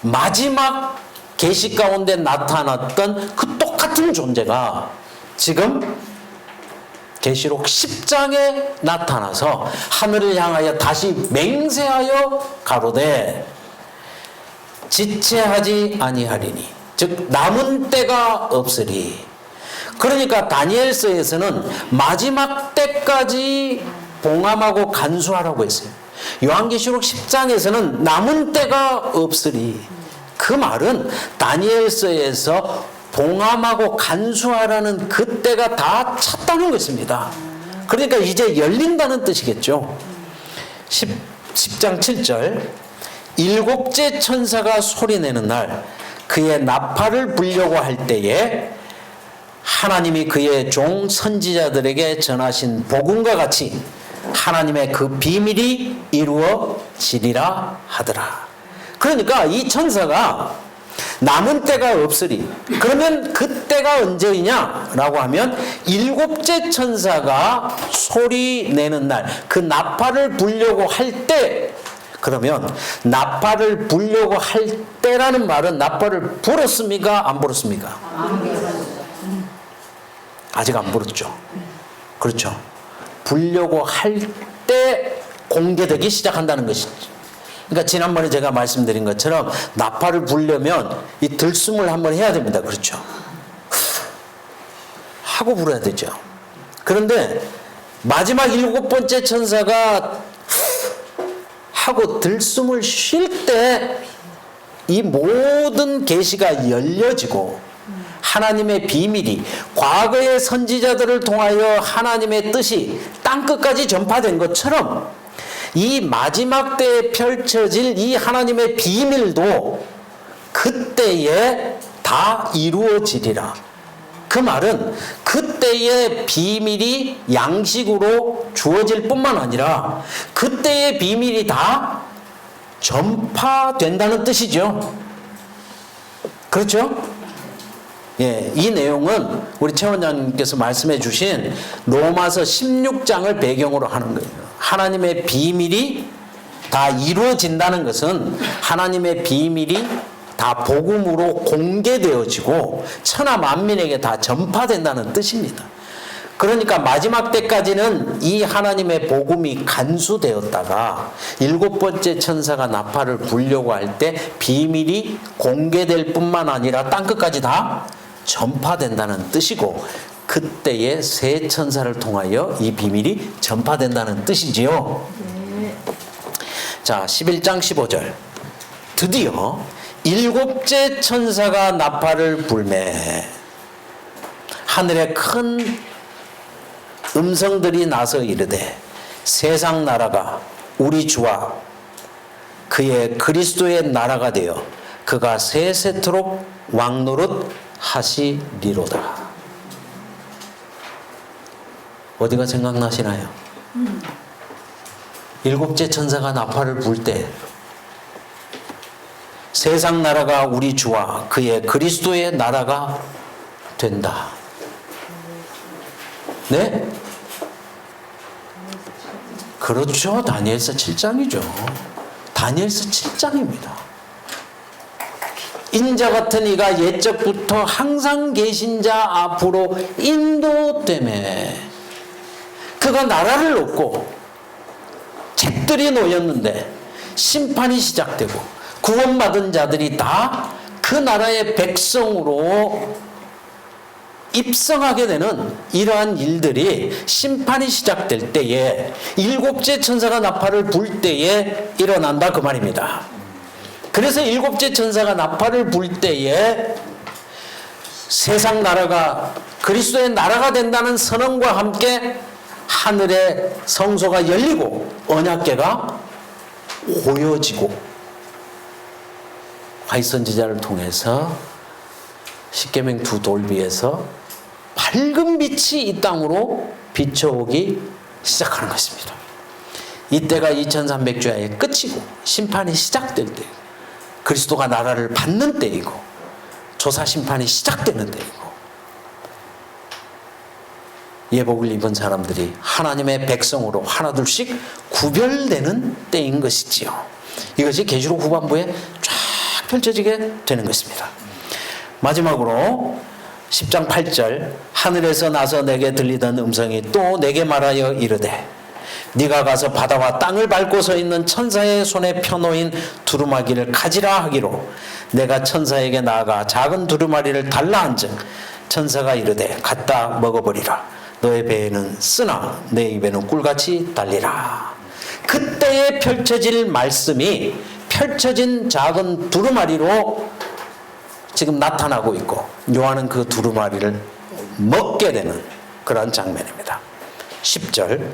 마지막 계시 가운데 나타났던 그 똑같은 존재가 지금 계시록 10장에 나타나서 하늘을 향하여 다시 맹세하여 가로되 지체하지 아니하리니 즉 남은 때가 없으리. 그러니까 다니엘서에서는 마지막 때까지 봉함하고 간수하라고 했어요. 요한계시록 10장에서는 남은 때가 없으리. 그 말은 다니엘서에서 봉함하고 간수하라는 그때가 다 찼다는 것입니다. 그러니까 이제 열린다는 뜻이겠죠. 10장 7절 일곱째 천사가 소리내는 날 그의 나팔을 불려고 할 때에 하나님이 그의 종 선지자들에게 전하신 복음과 같이 하나님의 그 비밀이 이루어지리라 하더라. 그러니까 이 천사가 남은 때가 없으리. 그러면 그 때가 언제이냐라고 하면 일곱째 천사가 소리 내는 날, 그 나팔을 불려고 할 때. 그러면 나팔을 불려고 할 때라는 말은 나팔을 불었습니까? 안 불었습니까? 아직 안 불었죠. 그렇죠. 불려고 할 때 공개되기 시작한다는 것이죠. 그러니까 지난번에 제가 말씀드린 것처럼 나팔을 불려면 이 들숨을 한번 해야 됩니다. 그렇죠. 하고 불어야 되죠. 그런데 마지막 7번째 천사가 하고 들숨을 쉴 때 이 모든 계시가 열려지고 하나님의 비밀이 과거의 선지자들을 통하여 하나님의 뜻이 땅끝까지 전파된 것처럼 이 마지막 때에 펼쳐질 이 하나님의 비밀도 그때에 다 이루어지리라. 그 말은 그때의 비밀이 양식으로 주어질 뿐만 아니라 그때의 비밀이 다 전파된다는 뜻이죠. 그렇죠? 예, 이 내용은 우리 최 원장님께서 말씀해 주신 로마서 16장을 배경으로 하는 거예요. 하나님의 비밀이 다 이루어진다는 것은 하나님의 비밀이 다 복음으로 공개되어지고 천하 만민에게 다 전파된다는 뜻입니다. 그러니까 마지막 때까지는 이 하나님의 복음이 간수되었다가 7번째 천사가 나팔을 불려고 할 때 비밀이 공개될 뿐만 아니라 땅끝까지 다 전파된다는 뜻이고 그때의 새 천사를 통하여 이 비밀이 전파된다는 뜻이지요. 자, 11장 15절. 드디어 7째 천사가 나팔을 불매 하늘에 큰 음성들이 나서 이르되 세상 나라가 우리 주와 그의 그리스도의 나라가 되어 그가 세세토록 왕노릇 하시리로다. 어디가 생각나시나요? 7째 천사가 나팔을 불 때 세상 나라가 우리 주와 그의 그리스도의 나라가 된다. 네? 그렇죠. 다니엘서 7장이죠. 다니엘서 7장입니다. 인자 같은 이가 옛적부터 항상 계신 자 앞으로 인도되매 그가 나라를 놓고 책들이 놓였는데 심판이 시작되고 구원받은 자들이 다 그 나라의 백성으로 입성하게 되는 이러한 일들이 심판이 시작될 때에 7째 천사가 나팔을 불 때에 일어난다 그 말입니다. 그래서 7째 천사가 나팔을 불 때에 세상 나라가 그리스도의 나라가 된다는 선언과 함께 하늘의 성소가 열리고 언약궤가 보여지고 화이선지자를 통해서 십계명 두 돌 위에서 밝은 빛이 이 땅으로 비춰오기 시작하는 것입니다. 이때가 2300주야의 끝이고 심판이 시작될 때 그리스도가 나라를 받는 때이고 조사 심판이 시작되는 때이고 예복을 입은 사람들이 하나님의 백성으로 하나둘씩 구별되는 때인 것이지요. 이것이 계시록 후반부에 쫙 펼쳐지게 되는 것입니다. 마지막으로 10장 8절 하늘에서 나서 내게 들리던 음성이 또 내게 말하여 이르되 네가 가서 바다와 땅을 밟고 서 있는 천사의 손에 펴놓인 두루마기를 가지라 하기로 내가 천사에게 나아가 작은 두루마리를 달라 한즉 천사가 이르되 갖다 먹어버리라. 너의 배에는 쓰나 내 입에는 꿀같이 달리라. 그때에 펼쳐질 말씀이 펼쳐진 작은 두루마리로 지금 나타나고 있고 요한은 그 두루마리를 먹게 되는 그런 장면입니다. 10절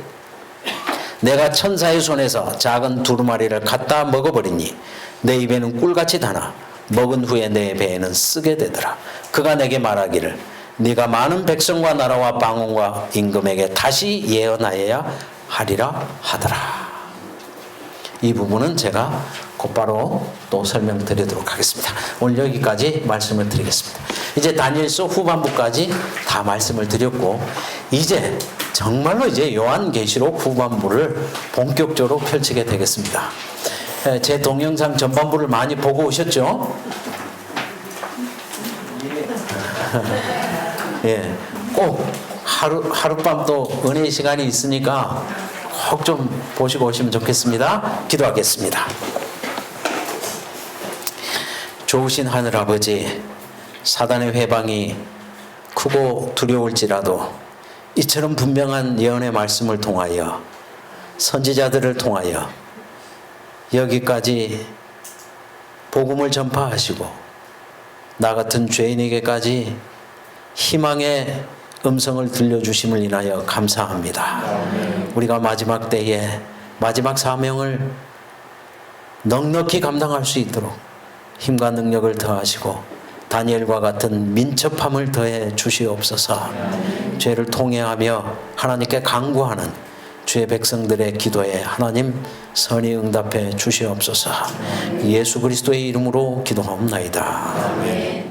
내가 천사의 손에서 작은 두루마리를 갖다 먹어버리니 내 입에는 꿀같이 다나 먹은 후에 내 배에는 쓰게 되더라. 그가 내게 말하기를 네가 많은 백성과 나라와 방언과 임금에게 다시 예언하여야 하리라 하더라. 이 부분은 제가 곧바로 또 설명드리도록 하겠습니다. 오늘 여기까지 말씀을 드리겠습니다. 이제 다니엘서 후반부까지 다 말씀을 드렸고 이제 정말로 이제 요한계시록 후반부를 본격적으로 펼치게 되겠습니다. 제 동영상 전반부를 많이 보고 오셨죠? 예, 꼭 하룻밤 또 은혜의 시간이 있으니까 꼭 좀 보시고 오시면 좋겠습니다. 기도하겠습니다. 좋으신 하늘아버지, 사단의 회방이 크고 두려울지라도 이처럼 분명한 예언의 말씀을 통하여 선지자들을 통하여 여기까지 복음을 전파하시고 나 같은 죄인에게까지 희망의 음성을 들려주심을 인하여 감사합니다. 우리가 마지막 때에 마지막 사명을 넉넉히 감당할 수 있도록 힘과 능력을 더하시고 다니엘과 같은 민첩함을 더해 주시옵소서. 죄를 통회하며 하나님께 간구하는 주의 백성들의 기도에 하나님 선히 응답해 주시옵소서. 예수 그리스도의 이름으로 기도하옵나이다. 아멘.